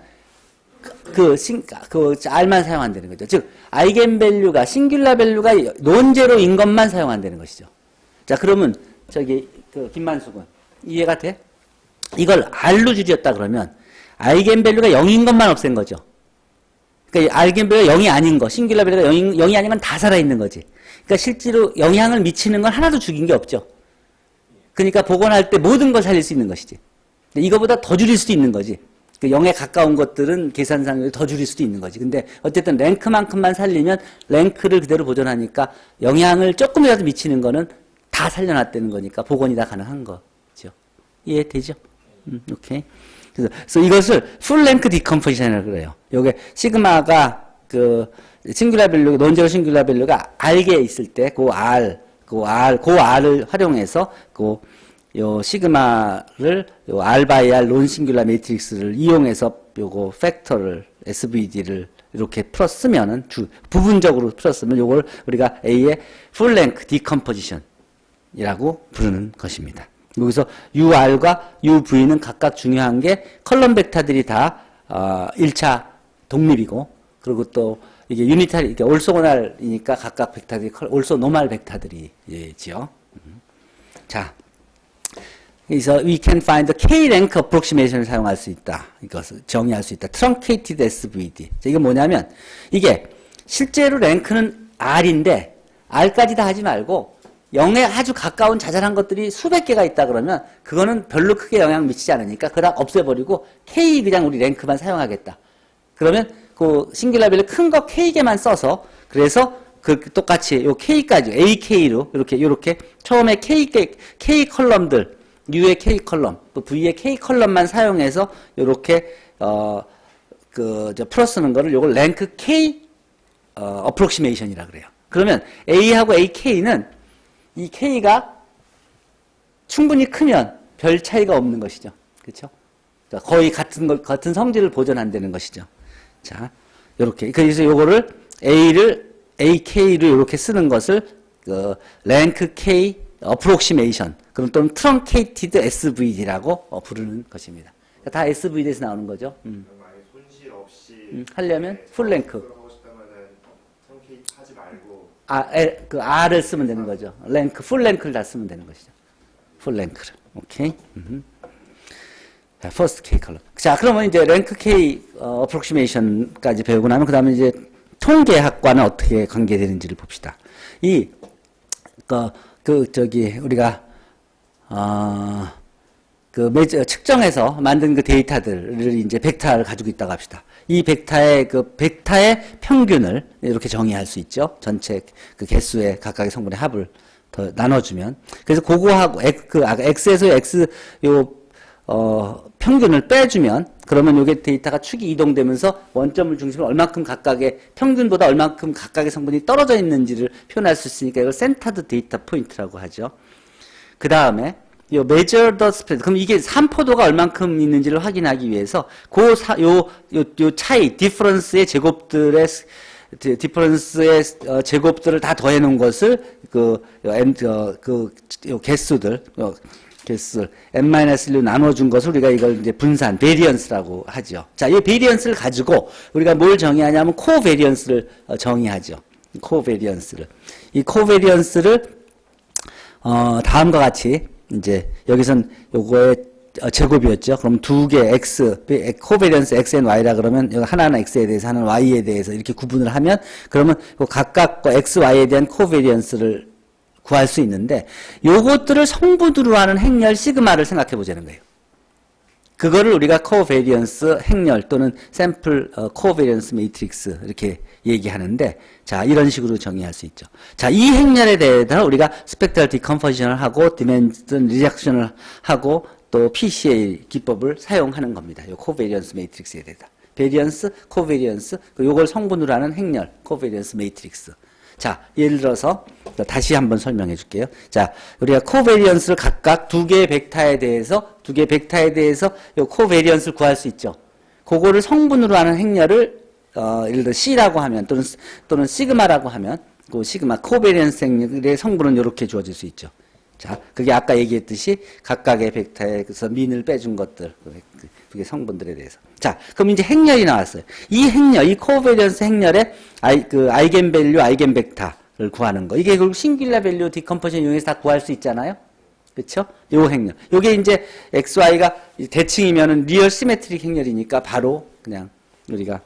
R만 사용한다는 거죠. 즉 아이겐 밸류가 싱귤라 밸류가 논제로인 것만 사용한다는 것이죠. 자, 그러면 김만숙은 이해가 돼? 이걸 R로 줄였다 그러면 아이겐 밸류가 0인 것만 없앤 거죠. 그러니까 아이겐 밸류가 0이 아닌 거, 싱귤라 밸류가 0이 아닌 건 다 살아있는 거지. 그러니까 실제로 영향을 미치는 건 하나도 죽인 게 없죠. 그러니까 복원할 때 모든 걸 살릴 수 있는 것이지. 이거보다 더 줄일 수도 있는 거지. 0에 가까운 것들은 계산상으로 더 줄일 수도 있는 거지. 근데 어쨌든 랭크만큼만 살리면 랭크를 그대로 보존하니까 영향을 조금이라도 미치는 거는 다 살려놨다는 거니까 복원이 다 가능한 거죠. 이해되죠? 오케이. 그래서 이것을 풀 랭크 디컴포지션이라고 그래요. 요게 시그마가 싱귤라 밸류, 논제로 싱귤라 밸류가 R에 있을 때 그 R을 활용해서 요 시그마를 요 R 바이 R 논 싱귤라 매트릭스를 이용해서 요거 팩터를 SVD를 이렇게 풀었으면은 부분적으로 풀었으면 요걸 우리가 A의 풀 랭크 디컴포지션이라고 부르는 것입니다. 여기서 UR과 UV는 각각 중요한 게 컬럼 벡터들이 다 1차 독립이고, 그리고 또 이게 유니타리, 이게 올소고날이니까 각각 벡터들이 올소노말 벡터들이지요. 자, 그래서 we can find the K-rank approximation을 사용할 수 있다. 이것을 정의할 수 있다. truncated SVD. 이게 뭐냐면 이게 실제로 랭크는 R인데 R까지 다 하지 말고 0에 아주 가까운 자잘한 것들이 수백 개가 있다 그러면 그거는 별로 크게 영향 미치지 않으니까 그다 없애버리고 K 그냥 우리 랭크만 사용하겠다. 그러면 그 싱귤라 밸류 큰 거 K개만 써서, 그래서 똑같이 요 K까지 AK로 이렇게 처음에 K 컬럼들, U의 K 컬럼, 또 V의 K 컬럼만 사용해서 요렇게 풀어쓰는 거를 요걸 랭크 K 어프록시메이션이라 그래요. 그러면 A하고 AK는 이 K가 충분히 크면 별 차이가 없는 것이죠. 그렇죠? 거의 같은 성질을 보존한다는 것이죠. 자, 요렇게. 그래서 요거를 AK를 요렇게 쓰는 것을 랭크 K 어프록시메이션, 그럼 또는 트렁케이티드 SVD라고 부르는 것입니다. 다 SVD에서 나오는 거죠. 그럼 아예 손실 없이 하려면 풀 랭크. 하고 싶다면은 트렁케이트 하지 말고 R을 쓰면 되는 거죠. 랭크, 풀 랭크를 다 쓰면 되는 것이죠. 풀 랭크를. 오케이. 자, 퍼스트 K 컬럼. 자, 그러면 이제 랭크 K 어프록시메이션까지 배우고 나면 그 다음에 이제 통계학과는 어떻게 관계되는지를 봅시다. 우리가 측정해서 만든 그 데이터들을 이제 벡터를 가지고 있다고 합시다. 이 벡터의 평균을 이렇게 정의할 수 있죠. 전체 그 개수의 각각의 성분의 합을 더 나눠주면. 그래서 그거하고 X에서 X 평균을 빼주면, 그러면 요게 데이터가 축이 이동되면서 원점을 중심으로 얼만큼 각각의 평균보다 얼만큼 각각의 성분이 떨어져 있는지를 표현할 수 있으니까 이걸 센터드 데이터 포인트라고 하죠. 그 다음에 요 measure the spread. 그럼 이게 산포도가 얼만큼 있는지를 확인하기 위해서 요 차이, 디퍼런스의 제곱들의 제곱들을 다 더해 놓은 것을 개수들 n-1로 나눠준 것을 우리가 이걸 이제 분산, 베리언스라고 하죠. 자, 이 베리언스를 가지고 우리가 뭘 정의하냐면 코베리언스를 정의하죠. 코베리언스를. 이 코베리언스를 다음과 같이 이제 여기선 요거의 제곱이었죠. 그럼 두 개 x 코베리언스 x and y라 그러면 여기 하나는 x에 대해서 하나는 y에 대해서 이렇게 구분을 하면 그러면 그 각각 x, y에 대한 코베리언스를 구할 수 있는데 요것들을 성분으로 하는 행렬 시그마를 생각해 보자는 거예요. 그거를 우리가 코베리언스 행렬 또는 샘플 코베리언스 매트릭스 이렇게 얘기하는데 자 이런 식으로 정의할 수 있죠. 자 이 행렬에 대해서 우리가 스펙트럴 디컴포지션을 하고 디멘전 리액션을 하고 또 PCA 기법을 사용하는 겁니다. 요 코베리언스 매트릭스에 대해서 베리언스, 코베리언스 요걸 성분으로 하는 행렬 코베리언스 매트릭스. 자, 예를 들어서 다시 한번 설명해 줄게요. 자, 우리가 코베리언스를 각각 두 개의 벡터에 대해서 요 코베리언스를 구할 수 있죠. 그거를 성분으로 하는 행렬을 예를 들어 C라고 하면 또는 시그마라고 하면 그 시그마 코베리언스 행렬의 성분은 이렇게 주어질 수 있죠. 자, 그게 아까 얘기했듯이 각각의 벡터에서 민을 빼준 것들, 그게 성분들에 대해서. 자, 그럼 이제 행렬이 나왔어요. 이 행렬, 이 코베리언스 행렬의 아이겐밸류, 아이겐벡터를 구하는 거. 이게 결국 싱귤라 밸류 디컴포지션 이용해서 다 구할 수 있잖아요. 그쵸? 요 행렬. 요게 이제 XY가 대칭이면은 리얼 시메트릭 행렬이니까 바로 그냥 우리가,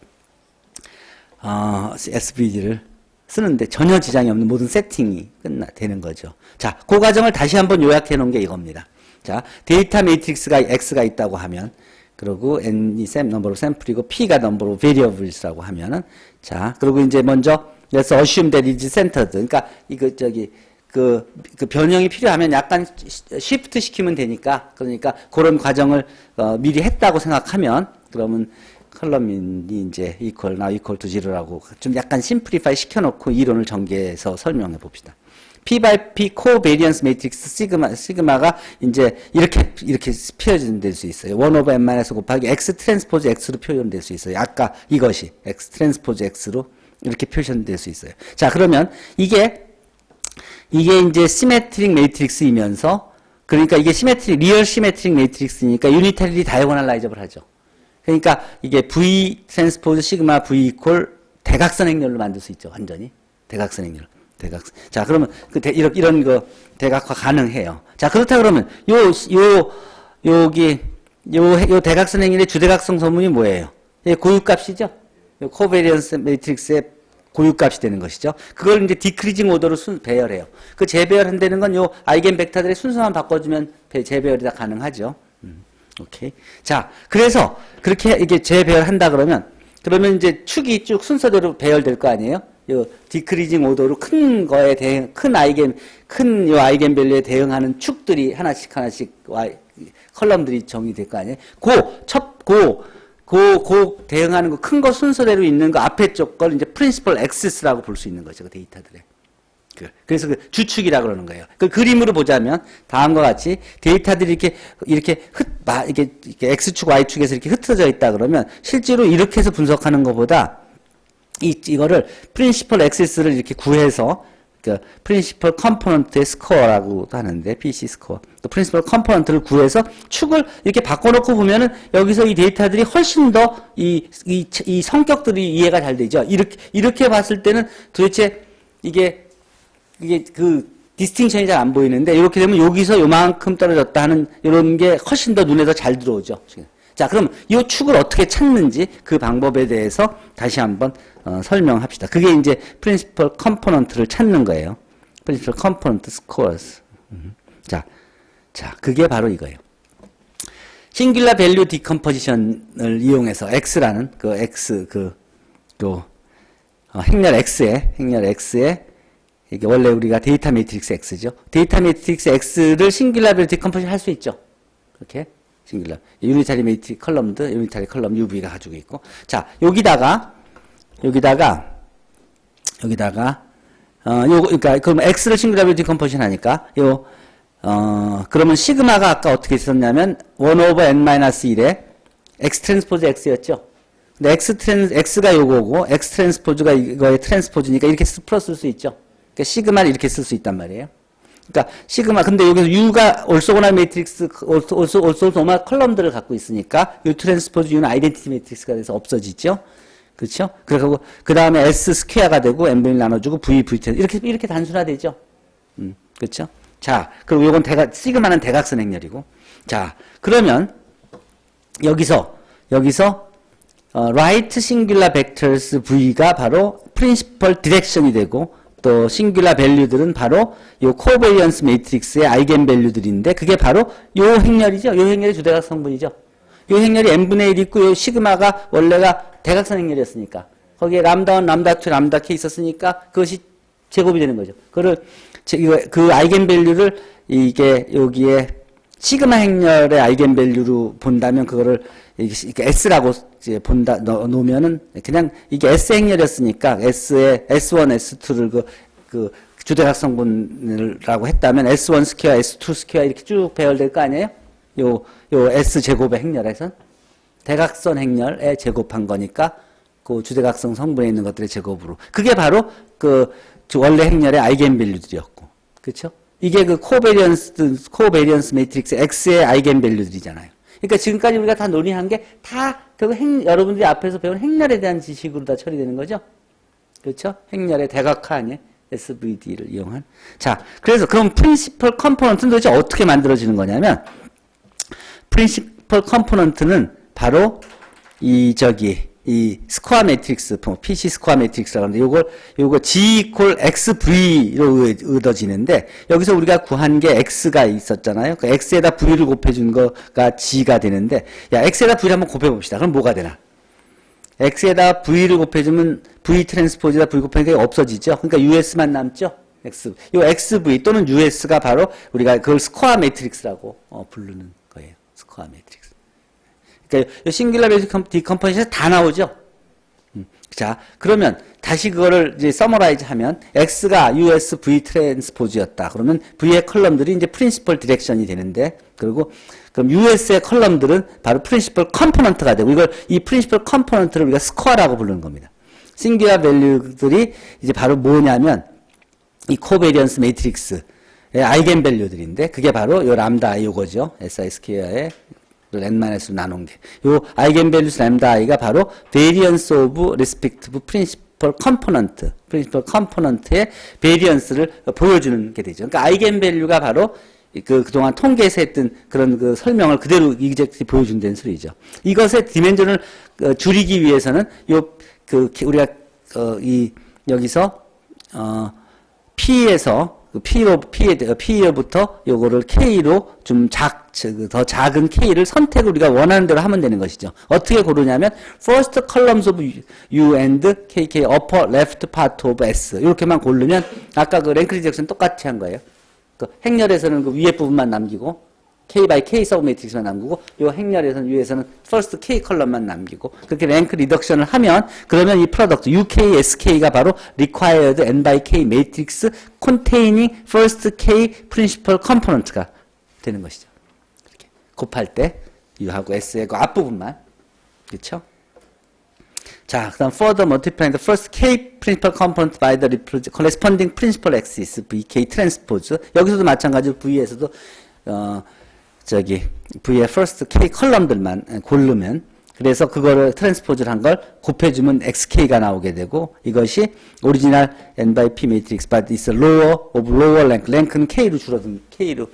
SVD를 쓰는데 전혀 지장이 없는 모든 세팅이 되는 거죠. 자, 그 과정을 다시 한번 요약해 놓은 게 이겁니다. 자, 데이터 매트릭스가 X가 있다고 하면, 그리고 N이 넘버로 샘플이고 P가 넘버로 베리어블스라고 하면은, 자, 그리고 이제 먼저, 그래서 assume that it is centered. 그러니까, 그 변형이 필요하면 약간 쉬프트 시키면 되니까, 그러니까 그런 과정을 미리 했다고 생각하면, 그러면 컬럼이 이제 equal, now equal to zero라고 좀 약간 심플리파이 시켜놓고 이론을 전개해서 설명해 봅시다. P by P 코베리언스 매트릭스 시그마가 이제 이렇게 표현될 수 있어요. 1 over n 마이너스 곱하기 x 트랜스포즈 x로 표현될 수 있어요. 아까 이것이 x 트랜스포즈 x로 이렇게 표현될 수 있어요. 자, 그러면 이게 이제 시메트릭 매트릭스이면서 그러니까 이게 리얼 시메트릭 매트릭스니까 유니타리리 다이고널라이저블 하죠. 그러니까 이게 V 트랜스포즈 시그마 V 이퀄 대각선 행렬로 만들 수 있죠. 완전히 대각선 행렬. 자, 그러면 이런 거 대각화 가능해요. 자, 그렇다 그러면 요 대각선 행렬의 주대각성 소문이 뭐예요? 고유값이죠. 요 코베리언스 매트릭스의 고유값이 되는 것이죠. 그걸 이제 디크리징 오더로 배열해요. 그 재배열한다는 건 요 아이겐 벡터들의 순서만 바꿔주면 재배열이 다 가능하죠. 오케이. 자, 그래서 그렇게 이게 재배열한다 그러면 이제 축이 쭉 순서대로 배열될 거 아니에요? 요 디크리징 오더로 큰 요 아이겐 밸류에 대응하는 축들이 하나씩 컬럼들이 정의될 거 아니에요? 대응하는 거 큰 거 순서대로 있는 거 앞에 쪽 걸 이제 프린시플 액시스라고 볼 수 있는 거죠. 그 데이터들의. 그래서 그 주축이라고 그러는 거예요. 그 그림으로 보자면 다음과 같이 데이터들이 이렇게 X축, Y축에서 이렇게 흩어져 있다 그러면 실제로 이렇게 해서 분석하는 것보다 이거를 프린시플 액시스를 이렇게 구해서 그 프린시플 컴포넌트의 스코어라고 하는데 PC 스코어. 또 프린시플 컴포넌트를 구해서 축을 이렇게 바꿔놓고 보면은 여기서 이 데이터들이 훨씬 더 이 성격들이 이해가 잘 되죠. 이렇게 봤을 때는 도대체 이게 그 디스팅션이 잘 안 보이는데 이렇게 되면 여기서 요만큼 떨어졌다 하는 이런 게 훨씬 더 눈에 더 잘 들어오죠. 자, 그럼 이 축을 어떻게 찾는지 그 방법에 대해서 다시 한번 설명합시다. 그게 이제 프린시플 컴포넌트를 찾는 거예요. 프린시플 컴포넌트 스코어스. 자, 그게 바로 이거예요. 싱귤라 밸류 디컴포지션을 이용해서 X라는 행렬 X에 이게 원래 우리가 데이터 매트릭스 X죠. 데이터 매트릭스 X를 싱귤라 밸류 디컴포지션 할 수 있죠. 이렇게 싱귤라 유니타리 매트릭 컬럼드 유니타리 컬럼 UV가 가지고 있고, 자, 여기다가 그러니까 그럼 X를 싱귤라 밸류 디컴포지션 하니까 그러면 시그마가 아까 어떻게 있었냐면 1 over n-1에 X 트랜스포즈 X였죠. 근데 X가 요거고 X 트랜스포즈가 이거의 트랜스포즈니까 이렇게 플러스 쓸 수 있죠. 그러니까 시그마를 이렇게 쓸 수 있단 말이에요. 그러니까 시그마, 근데 여기서 U가 올소고날 매트릭스, 올소고날 컬럼들을 갖고 있으니까 요 트랜스포즈 U는 아이덴티티 매트릭스가 돼서 없어지죠. 그렇죠? 그리고 그 다음에 S 스퀘어가 되고 n분의 1 나눠주고 V 이렇게 단순화되죠. 그렇죠? 자, 그리고 요건 시그마는 대각선 행렬이고. 자, 그러면 여기서 right singular vectors V가 바로 principal direction이 되고 또 싱귤라 밸류들은 바로 요 코베리언스 매트릭스의 아이겐 밸류들인데 그게 바로 요 행렬이죠. 요 행렬이 주대각 성분이죠. 요 행렬이 n분의 1 있고 요 시그마가 원래가 대각선 행렬이었으니까 거기에 람다 1, 람다 2, 람다 k 있었으니까 그것이 제곱이 되는 거죠. 그 아이겐 밸류를 이게 여기에 시그마 행렬의 아이겐 밸류로 본다면 그거를 이렇게 S라고 이제 놓으면은 그냥 이게 S 행렬이었으니까 S의 S1, S2를 그 주대각 성분이라고 했다면 S1 스퀘어, S2 스퀘어 이렇게 쭉 배열될 거 아니에요? 요 S 제곱의 행렬에선 대각선 행렬에 제곱한 거니까 그 주대각성 성분에 있는 것들의 제곱으로 그게 바로 그 원래 행렬의 아이겐 밸류들이었고, 그렇죠? 이게 그 코베리언스 매트릭스 X의 아이겐 밸류들이잖아요. 그러니까 지금까지 우리가 다 논의한 게 다 결국 여러분들이 앞에서 배운 행렬에 대한 지식으로 다 처리되는 거죠. 그렇죠? 행렬의 대각화 아니에요? SVD를 이용한. 자, 그래서 그럼 프린시플 컴포넌트는 도대체 어떻게 만들어지는 거냐면 프린시플 컴포넌트는 바로 이 스코어 매트릭스, PC 스코어 매트릭스라고 하는데 요거 G equal XV로 얻어지는데 여기서 우리가 구한 게 X가 있었잖아요. 그 X에다 V를 곱해준 거가 G가 되는데 야, X에다 V를 한번 곱해봅시다. 그럼 뭐가 되나? X에다 V를 곱해주면 V 트랜스포즈에다 V 곱해니까 없어지죠. 그러니까 US만 남죠. 요 XV 또는 US가 바로 우리가 그걸 스코어 매트릭스라고 부르는 거예요. 스코어 매트릭스. 그러니까 싱귤러 밸류 디컴포지션에서 다 나오죠. 자, 그러면 다시 그거를 이제 서머라이즈 하면 X가 US V 트랜스포즈였다. 그러면 V의 컬럼들이 이제 프린시플 디렉션이 되는데 그럼 US의 컬럼들은 바로 프린시플 컴포넌트가 되고 이 프린시플 컴포넌트를 우리가 스코어라고 부르는 겁니다. 싱귤러 밸류들이 이제 바로 뭐냐면 이 코베리언스 매트릭스의 아이겐 밸류들인데 그게 바로 요 람다 요거죠. SI 스퀘어의 n-로 나눈 게. 요 아이겐 밸류스 람다 i가 바로 variance of respective principal component의 variance를 보여주는 게 되죠. 그러니까 아이겐 밸류가 바로 그동안 통계에서 했던 그런 그 설명을 그대로 이젝트 보여준다는 소리죠. 이것의 디멘전을 줄이기 위해서는 우리가 여기서 P에서 P로부터 요거를 K로 더 작은 K를 선택을 우리가 원하는 대로 하면 되는 것이죠. 어떻게 고르냐면, first columns of U and KK upper left part of S. 이렇게만 고르면, 아까 그 랭크 리젝션 똑같이 한 거예요. 그 행렬에서는 그 위에 부분만 남기고, K by K 서브 매트릭스만 남기고, 요 행렬에서는 위에서는 first K 컬럼만 남기고, 그렇게 랭크 리덕션을 하면, 그러면 이 프로덕트 UK, SK가 바로 required N by K matrix containing first K principal component가 되는 것이죠. 이렇게 곱할 때 U하고 S의 그 앞부분만, 그렇죠? 자, 그다음 further multiplying the first K principal component by the corresponding principal axis VK transpose. 여기서도 마찬가지로 V에서도 V의 first K 컬럼들만 고르면, 그래서 그거를 트랜스포즈를 한 걸 곱해주면 XK가 나오게 되고, 이것이 오리지널 N by P 매트릭스, but it's lower of lower rank. 랭크는 K로 줄어든, K로,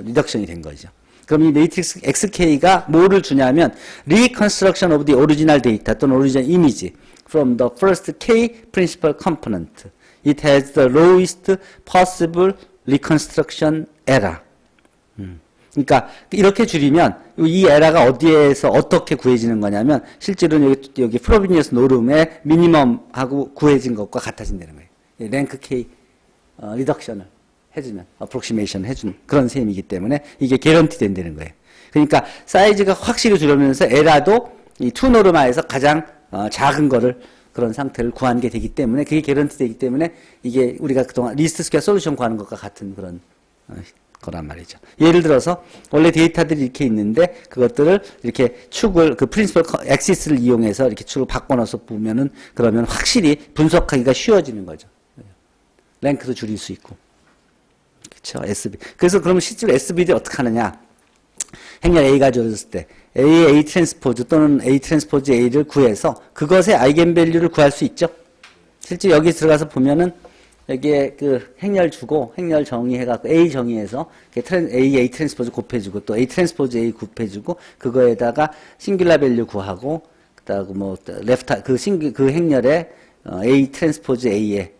리덕션이 된 거죠. 그럼 이 매트릭스 XK가 뭐를 주냐면, reconstruction of the original data 또는 original image from the first K principal component. It has the lowest possible reconstruction error. 그러니까 이렇게 줄이면 이 에러가 어디에서 어떻게 구해지는 거냐면 실제로는 여기 프로비니어스 노름의 미니멈하고 구해진 것과 같아진다는 거예요. 랭크 K 리덕션을 해주면 어프록시메이션 해준 그런 셈이기 때문에 이게 개런티 된다는 거예요. 그러니까 사이즈가 확실히 줄으면서 에러도 이 투 노르마에서 가장 작은 거를 그런 상태를 구하는 게 되기 때문에 그게 개런티 되기 때문에 이게 우리가 그동안 리스트 스퀘어 솔루션 구하는 것과 같은 그런 거란 말이죠. 예를 들어서 원래 데이터들이 이렇게 있는데 그것들을 이렇게 축을 그 프린시플 엑시스를 이용해서 이렇게 축을 바꿔놔서 보면은 그러면 확실히 분석하기가 쉬워지는 거죠. 랭크도 줄일 수 있고. 그렇죠. SB. 그래서 그러면 실제로 SBD 어떻게 하느냐? 행렬 A가 주어졌을 때 A의 A 트랜스포즈 또는 A 트랜스포즈 A를 구해서 그것의 아이겐밸류를 구할 수 있죠. 실제 여기 들어가서 보면은 여기에 그 행렬 주고 행렬 정의해갖고 A 정의해서 A 트랜스포즈 곱해주고 또 A 트랜스포즈 A 곱해주고 그거에다가 싱귤라 밸류 구하고 그다음 뭐 레프트 그 행렬에 A 트랜스포즈 A에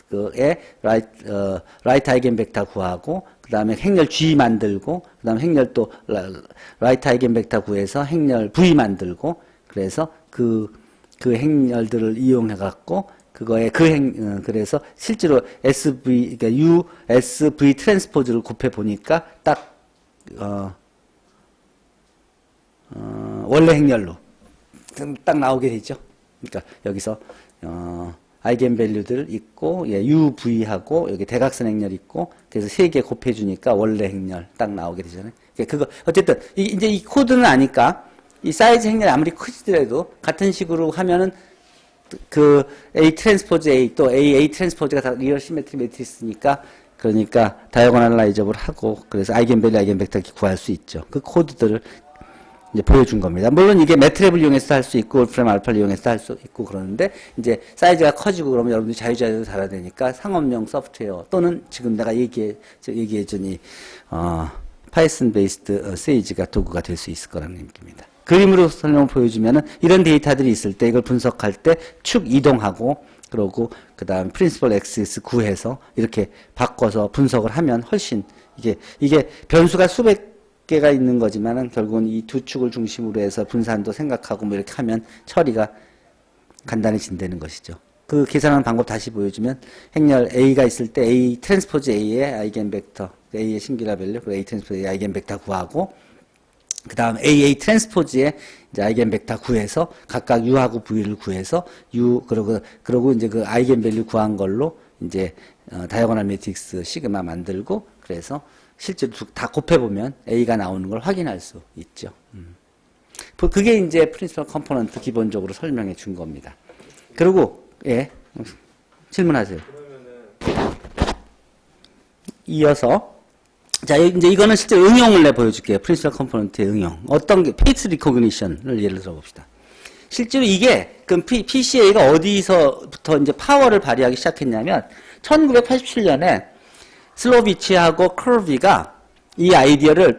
그에 라이트 아이겐벡터 구하고 그다음에 행렬 G 만들고 그다음에 행렬 또 라이트 아이겐벡터 구해서 행렬 V 만들고 그래서 그 행렬들을 이용해 갖고 그거에 그래서 실제로 SV 그러니까 USB 트랜스포즈를 곱해 보니까 딱 원래 행렬로 딱 나오게 되죠. 그러니까 여기서 아이겐밸류들 있고 예, UV하고 여기 대각선 행렬 있고 그래서 세 개 곱해 주니까 원래 행렬 딱 나오게 되잖아요. 그거 어쨌든 이제 이 코드는 아니까 이 사이즈 행렬이 아무리 크지더라도 같은 식으로 하면은 그 A 트랜스포즈 A 또 A 트랜스포즈가 다 리얼 시메트리 매트리스니까 그러니까 다이어고널라이저블 하고 그래서 아이겐밸류 아이겐벡터 구할 수 있죠. 그 코드들을 이제 보여준 겁니다. 물론 이게 매트랩을 이용해서 할 수 있고 wolfram 알파를 이용해서 할 수 있고 그러는데 이제 사이즈가 커지고 그러면 여러분들이 자유자재로 달아야 되니까 상업용 소프트웨어 또는 지금 내가 얘기해준 이 파이썬 베이스드 세이지가 도구가 될 수 있을 거라는 얘기입니다. 그림으로 설명을 보여주면은 이런 데이터들이 있을 때 이걸 분석할 때 축 이동하고 그러고 그 다음 프린시플 액시스 구해서 이렇게 바꿔서 분석을 하면 훨씬 이게 변수가 수백 개가 있는 거지만은 결국은 이 두 축을 중심으로 해서 분산도 생각하고 뭐 이렇게 하면 처리가 간단해진다는 것이죠. 그 계산하는 방법 다시 보여주면 행렬 A가 있을 때 A 트랜스포즈 A의 아이겐벡터 A의 싱귤라 밸류 A 트랜스포즈 A 아이겐벡터 구하고 그 다음 AA 트랜스포즈의 이제 아이겐벡터 구해서 각각 U하고 V를 구해서 U 그러고 이제 그 아이겐밸류 구한 걸로 이제 다이어고널 매트릭스 시그마 만들고 그래서 실제로 다 곱해보면 A가 나오는 걸 확인할 수 있죠. 그게 이제 프린시플 컴포넌트 기본적으로 설명해 준 겁니다. 그리고 예 질문하세요. 이어서 자 이제 이거는 실제 응용을 내 보여줄게요. 프린시플 컴포넌트의 응용. 어떤 게 페이스 리코그니션을 예를 들어 봅시다. 실제로 이게 그럼 PCA가 어디서부터 이제 파워를 발휘하기 시작했냐면 1987년에 슬로비치하고 커비가 이 아이디어를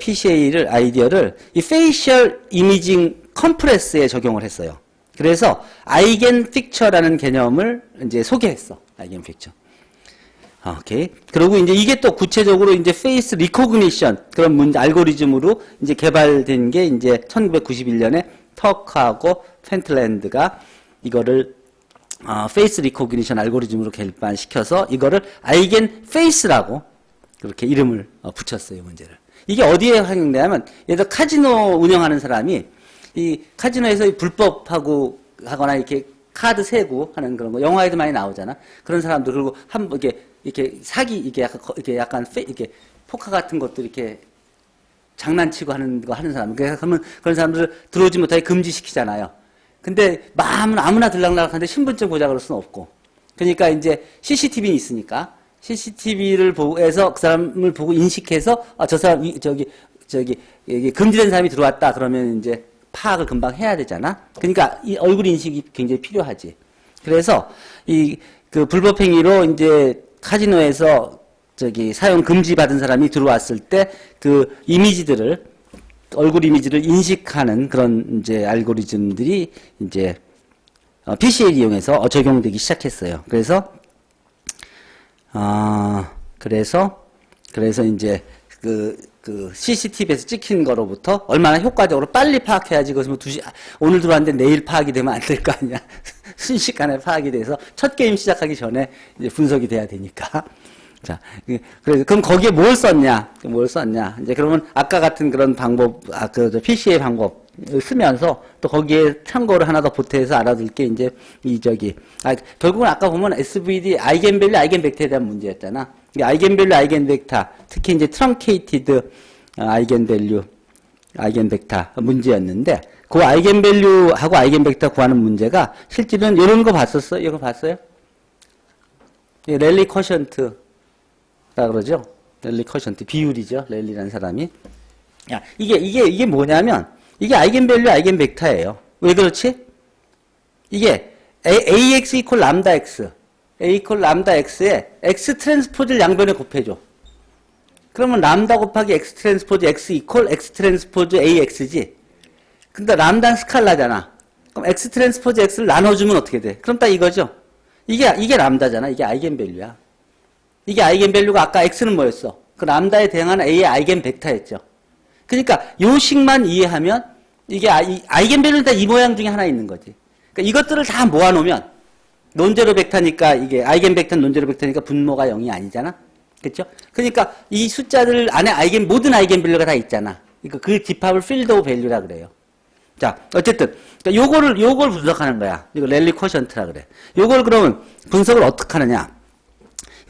이 페이셜 이미징 컴프레스에 적용을 했어요. 그래서 아이겐 픽처라는 개념을 이제 소개했어. 아이겐 픽처. 오케이. 그리고 이제 이게 또 구체적으로 이제 페이스 리코그니션 그런 알고리즘으로 이제 개발된 게 이제 1991년에 터크하고 펜틀랜드가 이거를 페이스 리코그니션 알고리즘으로 개발시켜서 이거를 아이겐 페이스라고 그렇게 이름을 붙였어요, 문제를. 이게 어디에 활용되냐면, 예를 들어 카지노 운영하는 사람이 이 카지노에서 불법하고 하거나 이렇게 카드 세고 하는 그런 거 영화에도 많이 나오잖아. 그런 사람들 그리고 이렇게 사기 이게 약간 이렇게 포카 같은 것도 이렇게 장난치고 하는 사람. 그러면 그런 사람들을 들어오지 못하게 금지시키잖아요. 근데 마음은 아무나 들락날락하는데 신분증 고작을 할 수는 없고. 그러니까 이제 CCTV는 있으니까 CCTV를 보고해서 그 사람을 보고 인식해서 저 사람 저기 금지된 사람이 들어왔다 그러면 이제 파악을 금방 해야 되잖아. 그러니까 이 얼굴 인식이 굉장히 필요하지. 그래서 그 불법행위로 이제 카지노에서 사용 금지 받은 사람이 들어왔을 때 그 얼굴 이미지를 인식하는 그런 이제 알고리즘들이 이제 PCA를 이용해서 적용되기 시작했어요. 그래서 이제 그 CCTV에서 찍힌 거로부터 얼마나 효과적으로 빨리 파악해야지 그것이 뭐 오늘 들어왔는데 내일 파악이 되면 안 될 거 아니야. 순식간에 파악이 돼서 첫 게임 시작하기 전에 이제 분석이 돼야 되니까. 자, 그럼 거기에 뭘 썼냐? 이제 그러면 아까 같은 그런 방법, PCA 방법 쓰면서 또 거기에 참고를 하나 더 보태서 알아둘 게 이제 결국은 아까 보면 SVD 아이겐밸류 아이겐벡터에 대한 문제였잖아. 아이겐밸류 아이겐벡터 특히 이제 트렁케이티드 아이겐밸류 아이겐벡터 문제였는데 그 아이겐밸류하고 아이겐벡터 구하는 문제가 실제로는 이런 거 봤었어요? 이거 봤어요? 랠리 쿼션트라 그러죠? 랠리 쿼션트 비율이죠. 랠리라는 사람이. 이게 뭐냐면 이게 아이겐밸류, 아이겐벡터예요. 왜 그렇지? 이게 AX 이퀄 람다 X, A 이퀄 람다 X에 X 트랜스포즈를 양변에 곱해줘. 그러면 람다 곱하기 X 트랜스포즈 X 이퀄 X 트랜스포즈 AX지. 근데 람다는 스칼라잖아. 그럼 X 트랜스포즈 X를 나눠주면 어떻게 돼? 그럼 딱 이거죠. 이게 람다잖아. 이게 아이겐밸류야. 이게 아이겐밸류가 아까 X는 뭐였어? 그 람다에 대응하는 A의 아이겐벡터였죠. 그러니까 요 식만 이해하면 이게 아이겐밸류는 다 이 모양 중에 하나 있는 거지. 그러니까 이것들을 다 모아놓으면 논제로 벡터니까 이게 아이겐벡터는 논제로 벡터니까 분모가 0이 아니잖아. 그렇죠? 그러니까 이 숫자들 안에 모든 아이겐밸류가 다 있잖아. 그러니까 그 집합을 필드 오브 밸류라 그래요. 자, 어쨌든 그러니까 요걸 분석하는 거야. 이거 랠리 쿼션트라 그래. 요걸 그러면 분석을 어떻게 하느냐?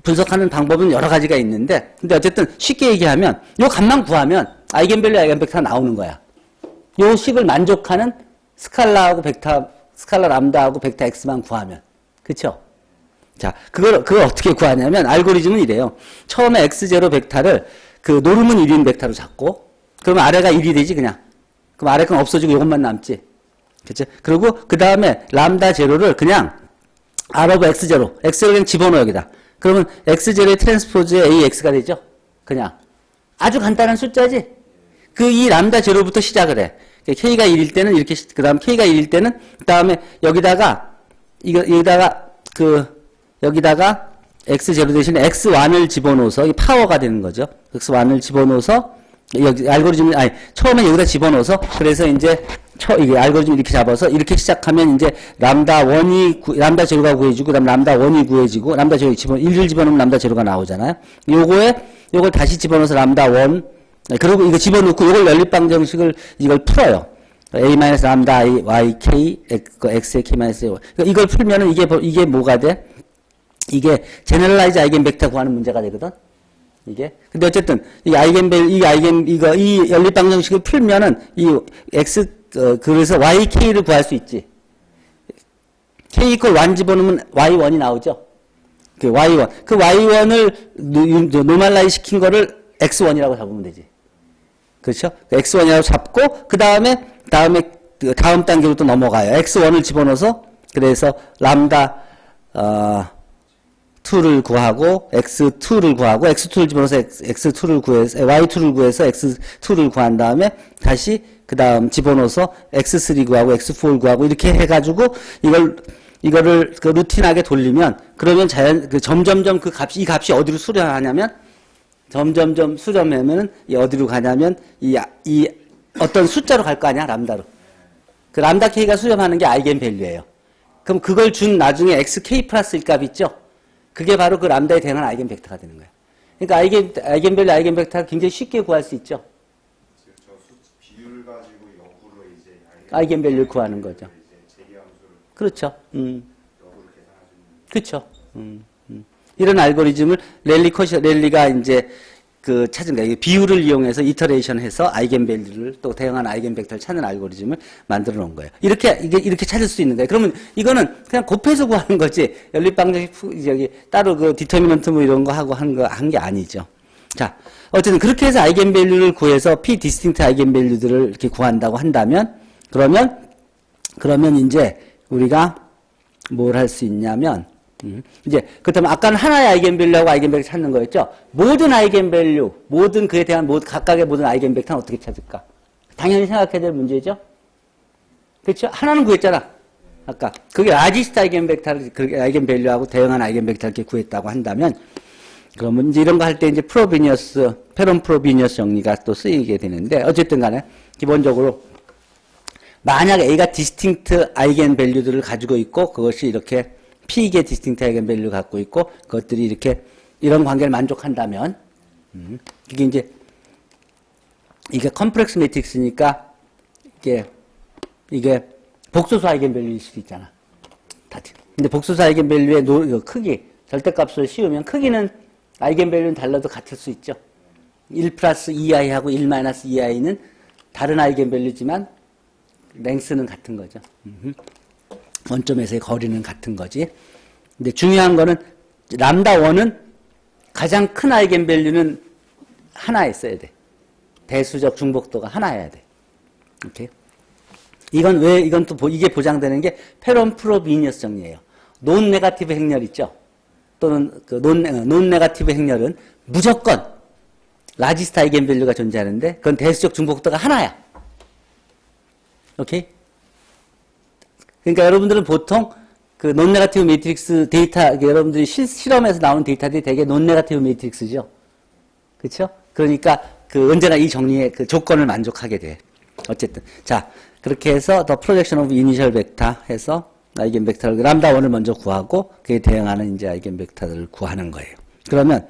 분석하는 방법은 여러 가지가 있는데, 근데 어쨌든 쉽게 얘기하면 요 값만 구하면 아이겐밸류, 아이겐벡터가 나오는 거야. 요 식을 만족하는 스칼라하고 벡터, 스칼라 람다하고 벡터 X만 구하면. 그쵸? 자, 그걸 어떻게 구하냐면, 알고리즘은 이래요. 처음에 X0 벡터를 그 노름은 1인 벡터로 잡고, 그러면 아래가 1이 되지, 그냥. 그럼 아래 건 없어지고 이것만 남지. 그쵸? 그리고 그 다음에 람다 제로를 그냥 R of X0, X를 그냥 집어넣어 여기다. 그러면 X0의 트랜스포즈의 AX가 되죠? 그냥. 아주 간단한 숫자지? 이 람다 제로부터 시작을 해. K가 1일 때는 이렇게, 그 다음 K가 1일 때는, 그 다음에 여기다가 X0 대신에 X1을 집어넣어서, 이 파워가 되는 거죠. X1을 집어넣어서, 여기 처음에 여기다 집어넣어서, 그래서 이제, 이게 알고리즘 이렇게 잡아서, 이렇게 시작하면 이제, 람다 제로가 구해지고, 그 다음 람다 1이 구해지고, 람다 제로 1을 집어넣으면 람다 제로가 나오잖아요. 요걸 다시 집어넣어서 람다 1, 그리고 이거 집어넣고, 요걸 연립방정식을, 이걸 풀어요. A-람다 I, Y, K, X의 K-1. 이걸 풀면은 이게 뭐가 돼? 이게, 제너럴라이즈 아이겐벡터 구하는 문제가 되거든? 이게. 근데 어쨌든, 이 연립방정식을 풀면은, 그래서 YK를 구할 수 있지. K 이퀄 1 집어넣으면 Y1이 나오죠? 그 Y1. 그 Y1을 노멀라이즈 시킨 거를 X1이라고 잡으면 되지. 그렇죠? X1이라고 잡고, 다음 단계로 또 넘어가요. X1을 집어넣어서, 그래서 람다, 2를 구하고, X2를 구하고, X2를 집어넣어서 X2를 구해서, Y2를 구해서 X2를 구한 다음에, 다시, 그 다음 집어넣어서 X3 구하고, X4를 구하고, 이렇게 해가지고, 이거를 그 루틴하게 돌리면, 그러면 점점점 이 값이 어디로 수렴하냐면, 점점점 수렴하면은, 어디로 가냐면, 어떤 숫자로 갈 거 아니야, 람다로. 그 람다 K가 수렴하는 게 아이겐밸류예요. 그럼 그걸 준 나중에 XK 플러스 1값 있죠? 그게 바로 그 람다에 대응하는 아이겐벡터가 되는 거예요. 그러니까 아이겐밸류, 아이겐벡터가 굉장히 쉽게 구할 수 있죠. 저 비율 가지고 역으로 이제 아이겐밸류를 구하는 거죠. 이제 제기함수를 그렇죠. 역으로 계산하시는. 그렇죠. 이런 알고리즘을 랠리가 이제 찾은 거예요. 비율을 이용해서 이터레이션해서 아이겐밸류를 또 대응하는 아이겐벡터를 찾는 알고리즘을 만들어 놓은 거예요. 이렇게 찾을 수 있는 거예요. 그러면 이거는 그냥 곱해서 구하는 거지. 연립방정식 따로 디터미넌트 뭐 이런 거 하고 한 게 아니죠. 자, 어쨌든 그렇게 해서 아이겐밸류를 구해서 P 디스팅트 아이겐밸류들을 이렇게 구한다고 한다면, 그러면 이제 우리가 뭘 할 수 있냐면, 이제, 그렇다면 아까는 하나의 아이겐밸류하고 아이겐벡터 찾는 거였죠? 모든 아이겐밸류, 그에 대한 각각의 모든 아이겐벡터는 어떻게 찾을까? 당연히 생각해야 될 문제죠? 그렇죠? 하나는 구했잖아. 아까. 그게 라지스트 아이겐밸류하고 대응하는 아이겐벡터를 이렇게 구했다고 한다면, 그러면 이제 이런 거 할 때 이제 페론 프로비니어스 정리가 또 쓰이게 되는데, 어쨌든 간에, 기본적으로, 만약 A가 디스팅트 아이겐밸류들을 가지고 있고, 그것이 이렇게 P의 디스팅트 아이겐밸류 갖고 있고, 그것들이 이런 관계를 만족한다면, 이게 컴플렉스 매트릭스니까, 이게 복소수 아이겐밸류일 수도 있잖아. 근데 복소수 아이겐밸류의 크기, 절대값을 씌우면 크기는 아이겐밸류는 달라도 같을 수 있죠. 1 플러스 2i하고 1 마이너스 2i는 다른 아이겐밸류지만, 랭스는 같은 거죠. 원점에서의 거리는 같은 거지. 근데 중요한 거는 람다 1은 가장 큰 아이겐밸류는 하나에 써야 돼. 대수적 중복도가 하나여야 돼. 오케이? 이건 또 이게 보장되는 게 페럼프로비니어스 정리예요. 논 네가티브 행렬 있죠? 또는 논 네가티브 행렬은 무조건 라지스트 아이겐밸류가 존재하는데 그건 대수적 중복도가 하나야. 오케이? 그러니까 여러분들은 보통 그 논 네가티브 매트릭스 데이터, 여러분들이 실험에서 나오는 데이터들이 되게 논 네가티브 매트릭스죠. 그렇죠? 그러니까 언제나 이 정리의 그 조건을 만족하게 돼. 어쨌든 자, 그렇게 해서 the projection of initial vector 해서 아이겐 벡터를 람다 1을 먼저 구하고 그에 대응하는 이제 아이겐 벡터들을 구하는 거예요. 그러면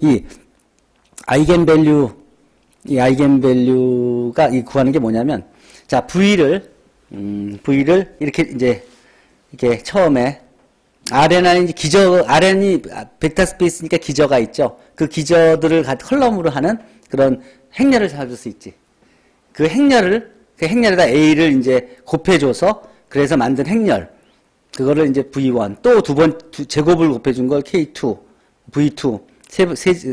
이 아이겐밸류가 이 구하는 게 뭐냐면 자, V를 이렇게 처음에 RN이 이제 RN이 벡터 스페이스니까 기저가 있죠. 그 기저들을 컬럼으로 하는 그런 행렬을 찾을 수 있지. 그 행렬에다 A를 이제 곱해줘서 그래서 만든 행렬. 그거를 이제 V1 또 제곱을 곱해준 걸 K2, V2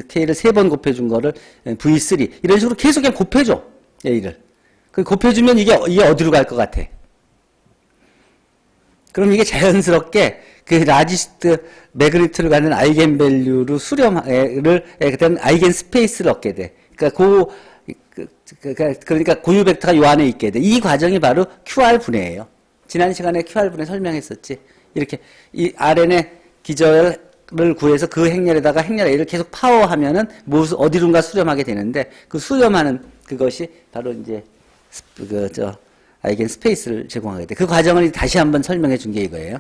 K를 3번 곱해준 거를 V3 이런 식으로 계속 그냥 곱해줘 A를. 그 곱해주면 이게 어디로 갈 것 같아? 그럼 이게 자연스럽게 그 라지스트 매그니트를 갖는 아이겐밸류로 그다음 아이겐 스페이스를 얻게 돼. 그러니까 고유 벡터가 요 안에 있게 돼. 이 과정이 바로 QR 분해예요. 지난 시간에 QR 분해 설명했었지. 이렇게 이 RN의 기저를 구해서 그 행렬에다가 행렬 A를 계속 파워하면은 어디론가 수렴하게 되는데 그 수렴하는 그것이 바로 이제 아이겐 스페이스를 제공하게 돼. 그 과정을 다시 한번 설명해 준 게 이거예요.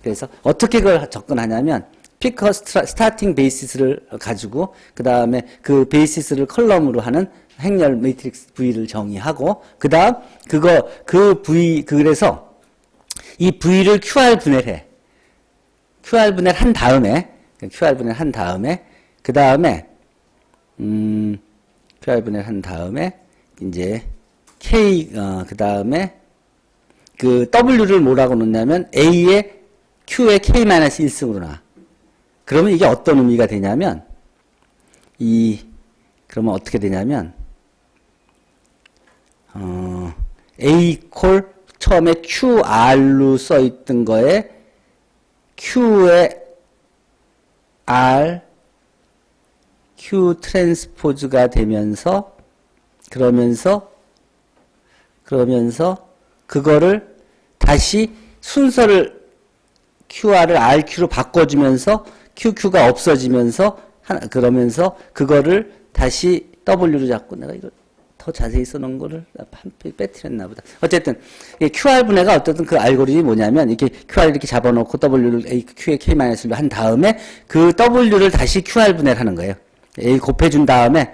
그래서 어떻게 그걸 접근하냐면 피커 스타팅 베이시스를 가지고 그 다음에 그 베이시스를 컬럼으로 하는 행렬 매트릭스 V를 정의하고 그 다음 그래서 이 V를 QR 분해를 해. QR 분해를 한 다음에 그 다음에 QR 분해를 한 다음에 이제 그 다음에 그 W를 뭐라고 놓냐면 A에 Q에 K-1승으로 놔. 그러면 이게 어떤 의미가 되냐면 그러면 어떻게 되냐면 A 콜 처음에 QR로 써있던 거에 Q에 R Q 트랜스포즈가 되면서 그러면서 그거를 다시 순서를 QR을 RQ로 바꿔주면서 QQ가 없어지면서 그러면서 그거를 다시 W로 잡고 내가 이걸 더 자세히 써놓은 거를 한 페이지 빼뜨렸나 보다. 어쨌든 QR 분해가 어쨌든 그 알고리즘이 뭐냐면 이렇게 QR을 이렇게 잡아놓고 W를 Q에 K-로 한 다음에 그 W를 다시 QR 분해를 하는 거예요. A 곱해준 다음에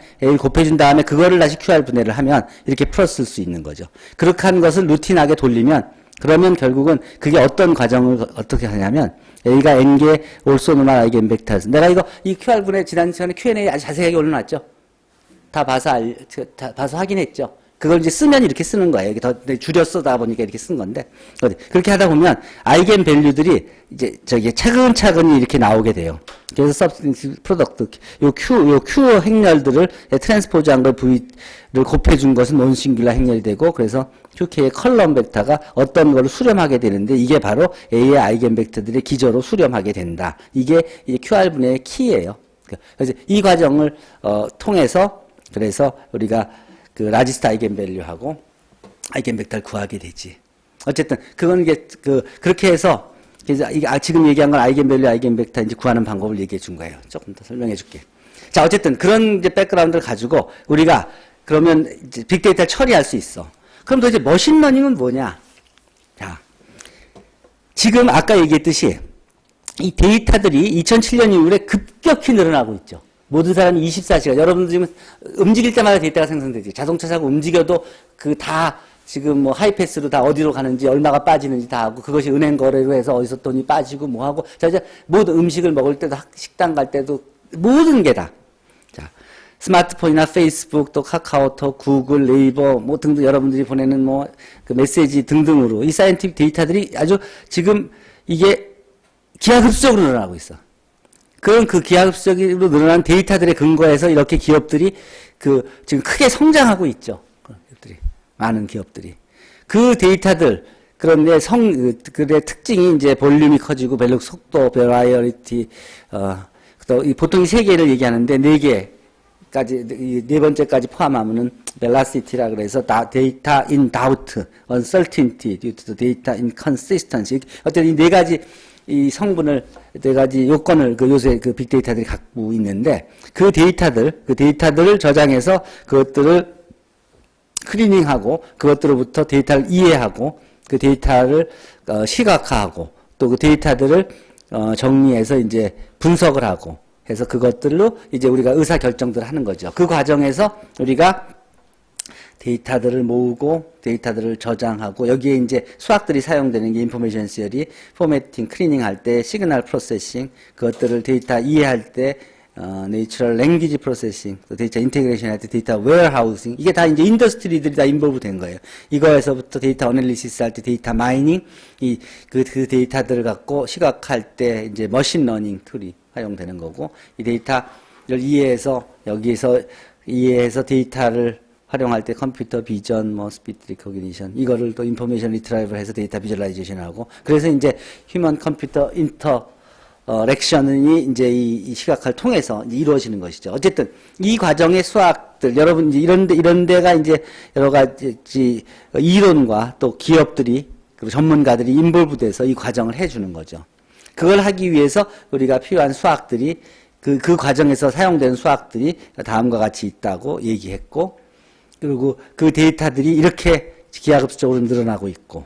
그거를 다시 QR 분해를 하면 이렇게 풀었을 수 있는 거죠. 그렇게 한 것을 루틴하게 돌리면 그러면 결국은 그게 어떤 과정을 어떻게 하냐면 A가 N개 also normal 아이겐 벡터스. 내가 이 QR 분해 지난 시간에 Q&A 아주 자세하게 올려놨죠. 다 봐서 확인했죠. 그걸 이제 쓰면 이렇게 쓰는 거예요. 이게 더 줄여 쓰다 보니까 이렇게 쓴 건데. 그렇게 하다 보면 아이겐 밸류들이 이제 차근차근히 이렇게 나오게 돼요. 그래서 서브스턴스 프로덕트 요 Q 행렬들을 트랜스포즈한 걸 V를 곱해준 것은 논싱귤라 행렬이 되고 그래서 QK의 컬럼 벡터가 어떤 걸 수렴하게 되는데 이게 바로 A의 아이겐 벡터들의 기저로 수렴하게 된다. 이게 QR 분해의 키예요. 그래서 이 과정을 통해서 그래서 우리가 그 라지스트 아이겐밸류하고 아이겐벡터를 구하게 되지. 어쨌든 그건 이게 그렇게 해서 지금 얘기한 건 아이겐밸류, 아이겐벡터 이제 구하는 방법을 얘기해 준 거예요. 조금 더 설명해 줄게. 자, 어쨌든 그런 이제 백그라운드를 가지고 우리가 그러면 이제 빅데이터를 처리할 수 있어. 그럼 도대체 머신러닝은 뭐냐? 자, 지금 아까 얘기했듯이 이 데이터들이 2007년 이후에 급격히 늘어나고 있죠. 모든 사람이 24시간, 여러분들 지금 움직일 때마다 데이터가 생성되지. 자동차 사고 움직여도 다 지금 뭐 하이패스로 다 어디로 가는지, 얼마가 빠지는지 다 하고, 그것이 은행 거래로 해서 어디서 돈이 빠지고 뭐 하고, 자, 이제 모든 음식을 먹을 때도, 식당 갈 때도 모든 게 다. 자, 스마트폰이나 페이스북, 또 카카오톡, 구글, 네이버, 뭐 등등 여러분들이 보내는 뭐 그 메시지 등등으로 이 사이언티픽 데이터들이 아주 지금 이게 기하급수적으로 늘어나고 있어. 그런 그 기하급수적으로 늘어난 데이터들의 근거에서 이렇게 기업들이 지금 크게 성장하고 있죠. 기업들이. 많은 기업들이. 그 데이터들, 그런데 그의 특징이 이제 볼륨이 커지고, 밸류 속도, 베라이어리티, 또 보통 이 세 개를 얘기하는데, 네 개까지, 네 번째까지 포함하면은, velocity라 그래서, data in doubt, uncertainty, due to the data inconsistency. 어쨌든 이 네 가지, 이 성분을, 네 가지 요건을 요새 빅데이터들이 갖고 있는데, 그 데이터들을 저장해서 그것들을 클리닝하고, 그것들로부터 데이터를 이해하고, 그 데이터를 시각화하고, 또 그 데이터들을 정리해서 이제 분석을 하고, 해서 그것들로 이제 우리가 의사 결정들을 하는 거죠. 그 과정에서 우리가 데이터들을 모으고 데이터들을 저장하고 여기에 이제 수학들이 사용되는 게 인포메이션 시어리, 포매팅, 클리닝 할 때 시그널 프로세싱, 그것들을 데이터 이해할 때 내추럴 랭귀지 프로세싱, 또 데이터 인테그레이션 할 때 데이터 웨어하우싱, 이게 다 이제 인더스트리들이 다 인볼브 된 거예요. 이거에서부터 데이터 어널리시스 할 때 데이터 마이닝, 그 데이터들을 갖고 시각할 때 이제 머신 러닝 툴이 활용되는 거고, 이 데이터를 여기에서 이해해서 데이터를 활용할 때 컴퓨터 비전, 스피드 리코그니션, 이거를 또 인포메이션 리트라이브를 해서 데이터 비주얼라이제이션 하고, 그래서 이제 휴먼 컴퓨터 렉션이 이제 이 시각화를 통해서 이제 이루어지는 것이죠. 어쨌든 이 과정의 수학들, 여러분 이제 이런 데가 이제 여러 가지 이론과 또 기업들이 그리고 전문가들이 인볼브돼서 이 과정을 해주는 거죠. 그걸 하기 위해서 우리가 필요한 수학들이 그 과정에서 사용되는 수학들이 다음과 같이 있다고 얘기했고, 그리고 그 데이터들이 이렇게 기하급수적으로 늘어나고 있고,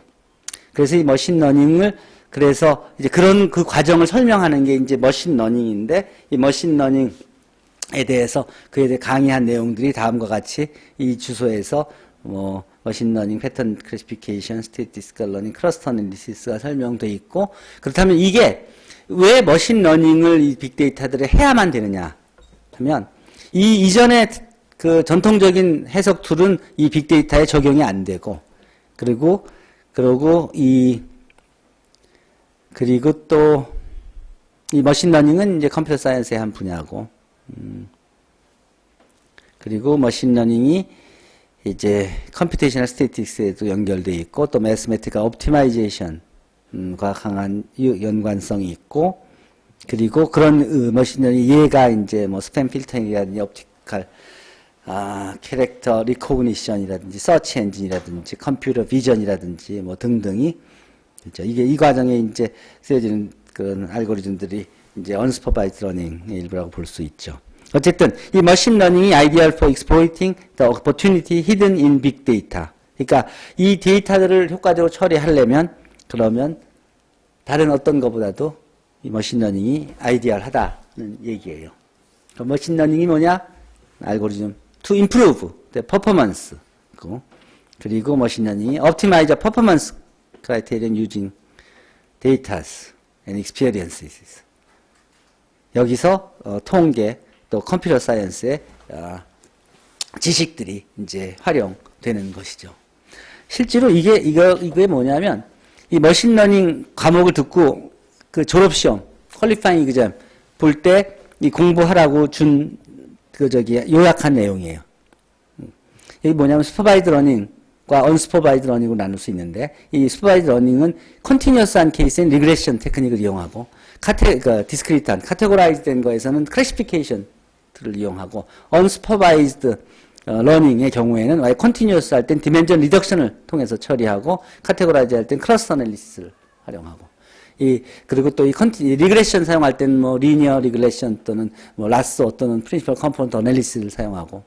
그래서 이 머신러닝을 그래서 이제 그런 그 과정을 설명하는 게 이제 머신러닝인데, 이 머신러닝에 대해서 그에 대해 강의한 내용들이 다음과 같이 이 주소에서 머신러닝, 패턴 클래시피케이션, 스태티스티컬 러닝, 클러스터 애널리시스가 설명돼 있고, 그렇다면 이게 왜 머신러닝을 이 빅데이터들을 해야만 되느냐 하면, 이 이전에 그 전통적인 해석 툴은 이 빅데이터에 적용이 안 되고, 그리고 또 이 머신러닝은 이제 컴퓨터 사이언스의 한 분야고, 그리고 머신러닝이 이제 컴퓨테이셔널 스태틱스에도 연결돼 있고, 또 매스매틱과 옵티마이제이션과 강한 연관성이 있고, 그리고 그런 머신러닝 얘가 이제 스팸 필터링이라든지 옵티컬 캐릭터 리코그니션이라든지 서치 엔진이라든지 컴퓨터 비전이라든지 등등이 그렇죠. 이게 이 과정에 이제 쓰여지는 그런 알고리즘들이 이제 언스퍼바이즈 러닝의 일부라고 볼 수 있죠. 어쨌든 이 머신 러닝이 ideal for exploiting the opportunity hidden in big data. 그러니까 이 데이터들을 효과적으로 처리하려면 그러면 다른 어떤 것보다도 이 머신 러닝이 아이디얼하다는 얘기예요. 머신 러닝이 뭐냐? 알고리즘 to improve the performance. 그리고 머신 러닝이 optimize the performance criterion using data and experiences. 여기서 통계 또 컴퓨터 사이언스의 지식들이 이제 활용되는 것이죠. 실제로 이게 뭐냐면 이 머신러닝 과목을 듣고 그 졸업시험 퀄리파잉 exam 볼 때 이 공부하라고 준 요약한 내용이에요. 이게 뭐냐면 슈퍼바이드 러닝과 언슈퍼바이드 러닝으로 나눌 수 있는데, 이 슈퍼바이드 러닝은 컨티뉴어스한 케이스엔 리그레션 테크닉을 이용하고, 디스크리트한 카테고라이즈 된 거에서는 클래시피케이션을 이용하고, 언슈퍼바이즈드 러닝의 경우에는 아예 컨티뉴어스 할 땐 디멘전 리덕션을 통해서 처리하고, 카테고라이즈 할 땐 클러스터 애널리시스를 활용하고, 그리고 또 리그레션 사용할 때는 리니어 리그레션 또는 라쏘 또는 프린시플 컴포넌트 애널리시스를 사용하고,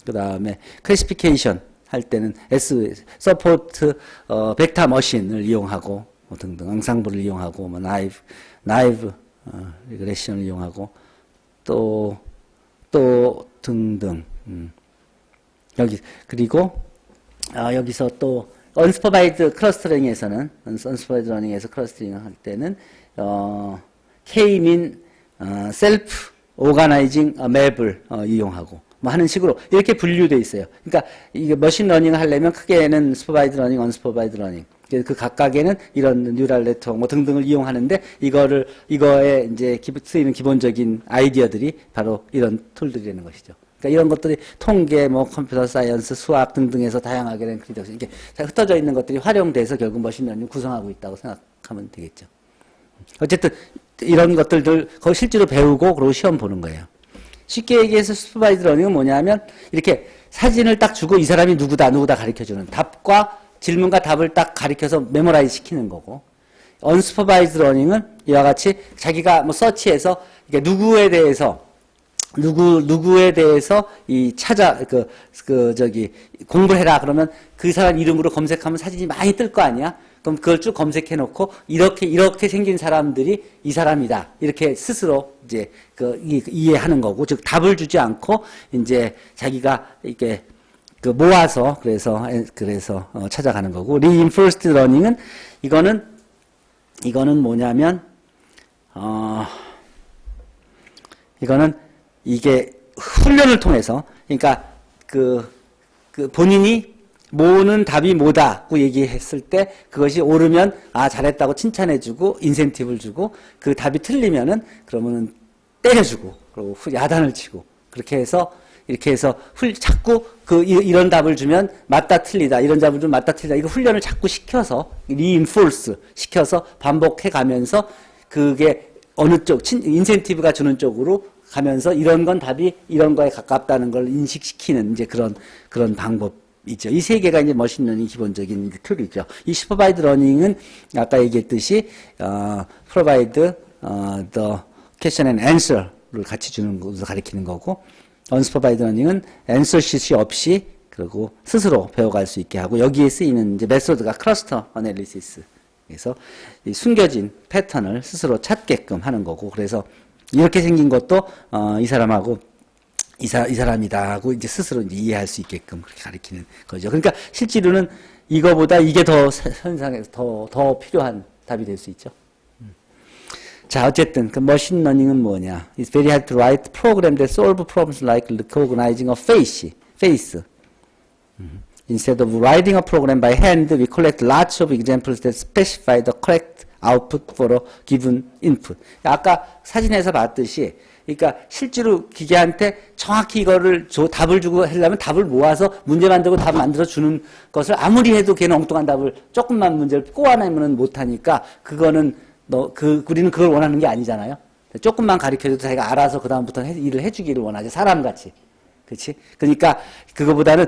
그 다음에 클래시피케이션 할 때는 서포트 벡터 머신을 이용하고 등등, 앙상블을 이용하고 나이브 리그레션을 이용하고 또 등등. 그리고 여기서 또 언스퍼바이드 클러스터링에서는 언스퍼바이드 러닝에서 클러스터링을 할 때는 K-min 셀프 오가나이징 맵을 이용하고 하는 식으로 이렇게 분류되어 있어요. 그러니까 이게 머신 러닝을 하려면 크게는 슈퍼바이드 러닝, 언슈퍼바이드 러닝, 그 각각에는 이런 뉴럴 네트워크 등등을 이용하는데, 이거에 이제 쓰이는 기본적인 아이디어들이 바로 이런 툴들이 되는 것이죠. 그러니까 이런 것들이 통계, 뭐 컴퓨터 사이언스, 수학 등등에서 다양하게 된 크리에이터 이렇게 흩어져 있는 것들이 활용돼서 결국 머신러닝을 구성하고 있다고 생각하면 되겠죠. 어쨌든 이런 것들을 거의 실제로 배우고 그리고 시험 보는 거예요. 쉽게 얘기해서 슈퍼바이즈 러닝은 뭐냐면 이렇게 사진을 딱 주고 이 사람이 누구다 가르쳐주는 답과 질문과 답을 딱 가르쳐서 메모라이즈 시키는 거고, 언슈퍼바이즈 러닝은 이와 같이 자기가 뭐 서치해서 누구에 대해서 이 공부를 해라 그러면 그 사람 이름으로 검색하면 사진이 많이 뜰 거 아니야? 그럼 그걸 쭉 검색해 놓고 이렇게 생긴 사람들이 이 사람이다. 이렇게 스스로 이제 이해하는 거고, 즉 답을 주지 않고 이제 자기가 이렇게 모아서 그래서 찾아가는 거고, reinforced learning은 이거는 뭐냐면 이거는 이게 훈련을 통해서, 그러니까 본인이 뭐는 답이 뭐다고 얘기했을 때 그것이 옳으면 잘했다고 칭찬해주고 인센티브를 주고, 그 답이 틀리면은 그러면은 때려주고 그리고 야단을 치고, 이렇게 해서 자꾸 이런 답을 주면 맞다 틀리다, 이런 답을 주면 맞다 틀리다, 이거 훈련을 자꾸 시켜서 reinforce 시켜서 반복해 가면서 그게 어느 쪽 인센티브가 주는 쪽으로 가면서 이런 건 답이 이런 거에 가깝다는 걸 인식시키는 이제 그런 방법이죠. 이 세 개가 이제 머신러닝 기본적인 툴이죠. 이 슈퍼바이드 러닝은 아까 얘기했듯이 provide the question and answer를 같이 주는 것을 가리키는 거고, 언슈퍼바이드 러닝은 answer sheet이 없이 그리고 스스로 배워갈 수 있게 하고, 여기에 쓰이는 이제 메소드가 클러스터 어널리시스. 그래서 이 숨겨진 패턴을 스스로 찾게끔 하는 거고, 그래서 이렇게 생긴 것도 이 사람하고 이 사람이다 하고 이제 스스로 이제 이해할 수 있게끔 그렇게 가리키는 거죠. 그러니까 실제로는 이거보다 이게 더 현상에서 더 필요한 답이 될 수 있죠. 자, 어쨌든 그 머신 러닝은 뭐냐? It's very hard to write program that solve problems like recognizing a face. Instead of writing a program by hand, we collect lots of examples that specify the correct output for a given input. 아까 사진에서 봤듯이, 그러니까 실제로 기계한테 정확히 이거를 답을 주고 하려면 답을 모아서 문제 만들고 답 만들어 주는 것을 아무리 해도 걔는 엉뚱한 답을 조금만 문제를 꼬아내면 못하니까, 그거는 우리는 그걸 원하는 게 아니잖아요. 조금만 가르쳐줘도 자기가 알아서 그다음부터 일을 해주기를 원하지, 사람같이. 그렇지? 그러니까 그거보다는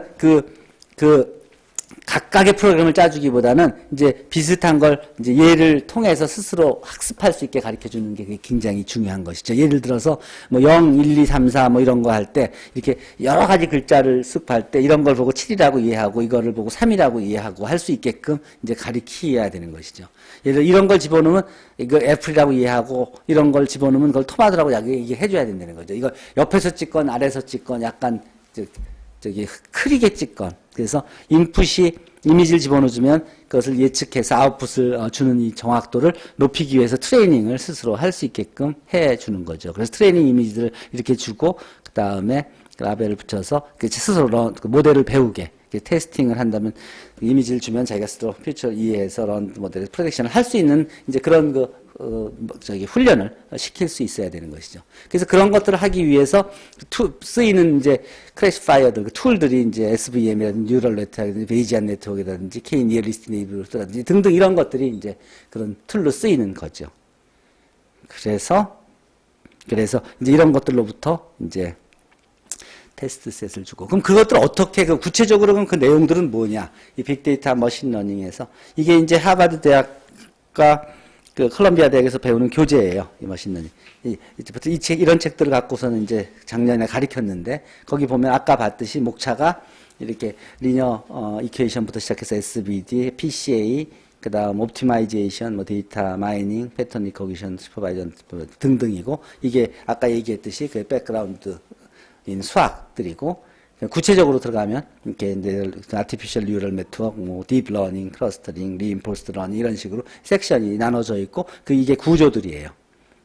각각의 프로그램을 짜주기보다는 이제 비슷한 걸 이제 예를 통해서 스스로 학습할 수 있게 가르쳐 주는 게 굉장히 중요한 것이죠. 예를 들어서 뭐 0, 1, 2, 3, 4 뭐 이런 거 할 때 이렇게 여러 가지 글자를 쓱 할 때 이런 걸 보고 7이라고 이해하고 이거를 보고 3이라고 이해하고 할 수 있게끔 이제 가르쳐야 되는 것이죠. 예를 들어 이런 걸 집어넣으면 이거 애플이라고 이해하고, 이런 걸 집어넣으면 그걸 토마토라고 얘기해 줘야 된다는 거죠. 이거 옆에서 찍건 아래에서 찍건 약간 크리게 찍건. 그래서 인풋이 이미지를 집어넣어주면 그것을 예측해서 아웃풋을 주는 이 정확도를 높이기 위해서 트레이닝을 스스로 할 수 있게끔 해주는 거죠. 그래서 트레이닝 이미지를 이렇게 주고 그 다음에 라벨을 붙여서 스스로 모델을 배우게 테스팅을 한다면, 이미지를 주면 자기가 스스로 퓨처 이해해서 런 모델의 프로젝션을 할 수 있는 이제 그런 훈련을 시킬 수 있어야 되는 것이죠. 그래서 그런 것들을 하기 위해서 쓰이는 이제 클래시파이어들, 툴들이 이제 SVM이라든지 뉴럴 네트워크라든지 베이지안 네트워크라든지 K 니어리스트 네이버라든지 등등 이런 것들이 이제 그런 툴로 쓰이는 거죠. 그래서 이제 이런 것들로부터 이제 테스트 셋을 주고, 그럼 그것들 어떻게, 구체적으로 그럼 그 내용들은 뭐냐? 이 빅데이터 머신러닝에서 이게 이제 하버드 대학과 컬럼비아 대학에서 배우는 교재예요. 이 머신러닝. 이제부터 이런 책들을 갖고서는 이제 작년에 가르쳤는데, 거기 보면 아까 봤듯이 목차가 이렇게 리니어 이퀘이션부터 시작해서 SVD, PCA, 그 다음 옵티마이제이션, 데이터 마이닝, 패턴 리코기션, 슈퍼바이전 등등이고, 이게 아까 얘기했듯이 그 백그라운드 인 수학들이고, 구체적으로 들어가면 이렇게 이제 아티피셜 뉴럴 네트워크, 딥 러닝, 클러스터링, 리인포스드 러닝 이런 식으로 섹션이 나눠져 있고, 이게 구조들이에요.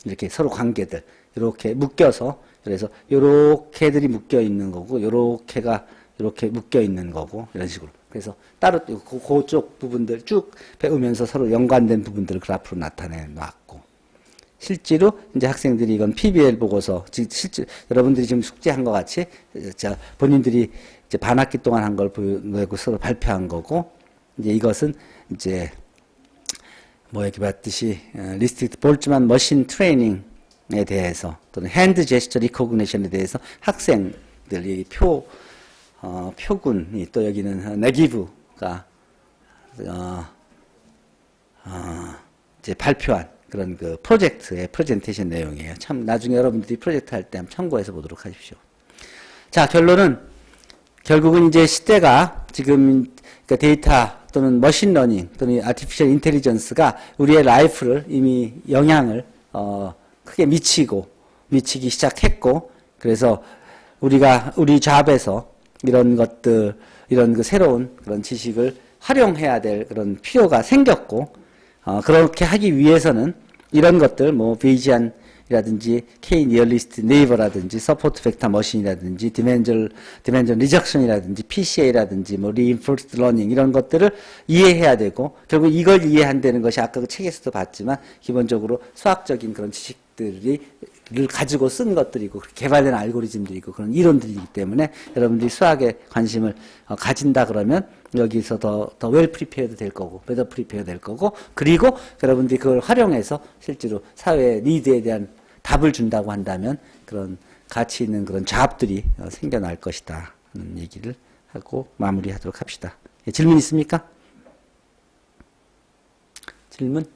이렇게 서로 관계들 이렇게 묶여서, 그래서 요렇게들이 묶여 있는 거고, 요렇게가 이렇게 묶여 있는 거고, 이런 식으로. 그래서 따로 그쪽 부분들 쭉 배우면서 서로 연관된 부분들을 그래프로 나타내 놨고, 실제로 이제 학생들이 이건 PBL 보고서, 실제 여러분들이 지금 숙제한 것 같이 본인들이 이제 반학기 동안 한 걸 보여내고 서로 발표한 거고, 이제 이것은 이제 뭐 여기 봤듯이 리스트릭트 볼츠만 머신 트레이닝에 대해서 또는 핸드 제스처 리코그니션에 대해서 학생들이 표군이 또 여기는 네기브가 이제 발표한 그런 그 프로젝트의 프레젠테이션 내용이에요. 참 나중에 여러분들이 프로젝트 할 때 한번 참고해서 보도록 하십시오. 자, 결국은 이제 시대가 지금 그러니까 데이터 또는 머신러닝 또는 아티피셜 인텔리전스가 우리의 라이프를 이미 영향을 크게 미치기 시작했고, 그래서 우리 잡에서 이런 것들, 이런 그 새로운 그런 지식을 활용해야 될 그런 필요가 생겼고, 그렇게 하기 위해서는 이런 것들, 뭐, 베이지안이라든지, K 니얼리스트 네이버라든지, 서포트 벡터 머신이라든지, 디멘전 리적션이라든지, PCA라든지, 뭐, 리인포스드 러닝, 이런 것들을 이해해야 되고, 결국 이걸 이해한다는 것이 아까 그 책에서도 봤지만, 기본적으로 수학적인 그런 지식들을 가지고 쓴 것들이고, 개발된 알고리즘들이고, 그런 이론들이기 때문에, 여러분들이 수학에 관심을 가진다 그러면, 여기서 더 웰 프리페어도 될 거고, 베더 프리페어 될 거고, 그리고 여러분들이 그걸 활용해서 실제로 사회의 니드에 대한 답을 준다고 한다면 그런 가치 있는 그런 잡들이 생겨날 것이다. 하는 얘기를 하고 마무리하도록 합시다. 질문 있습니까? 질문?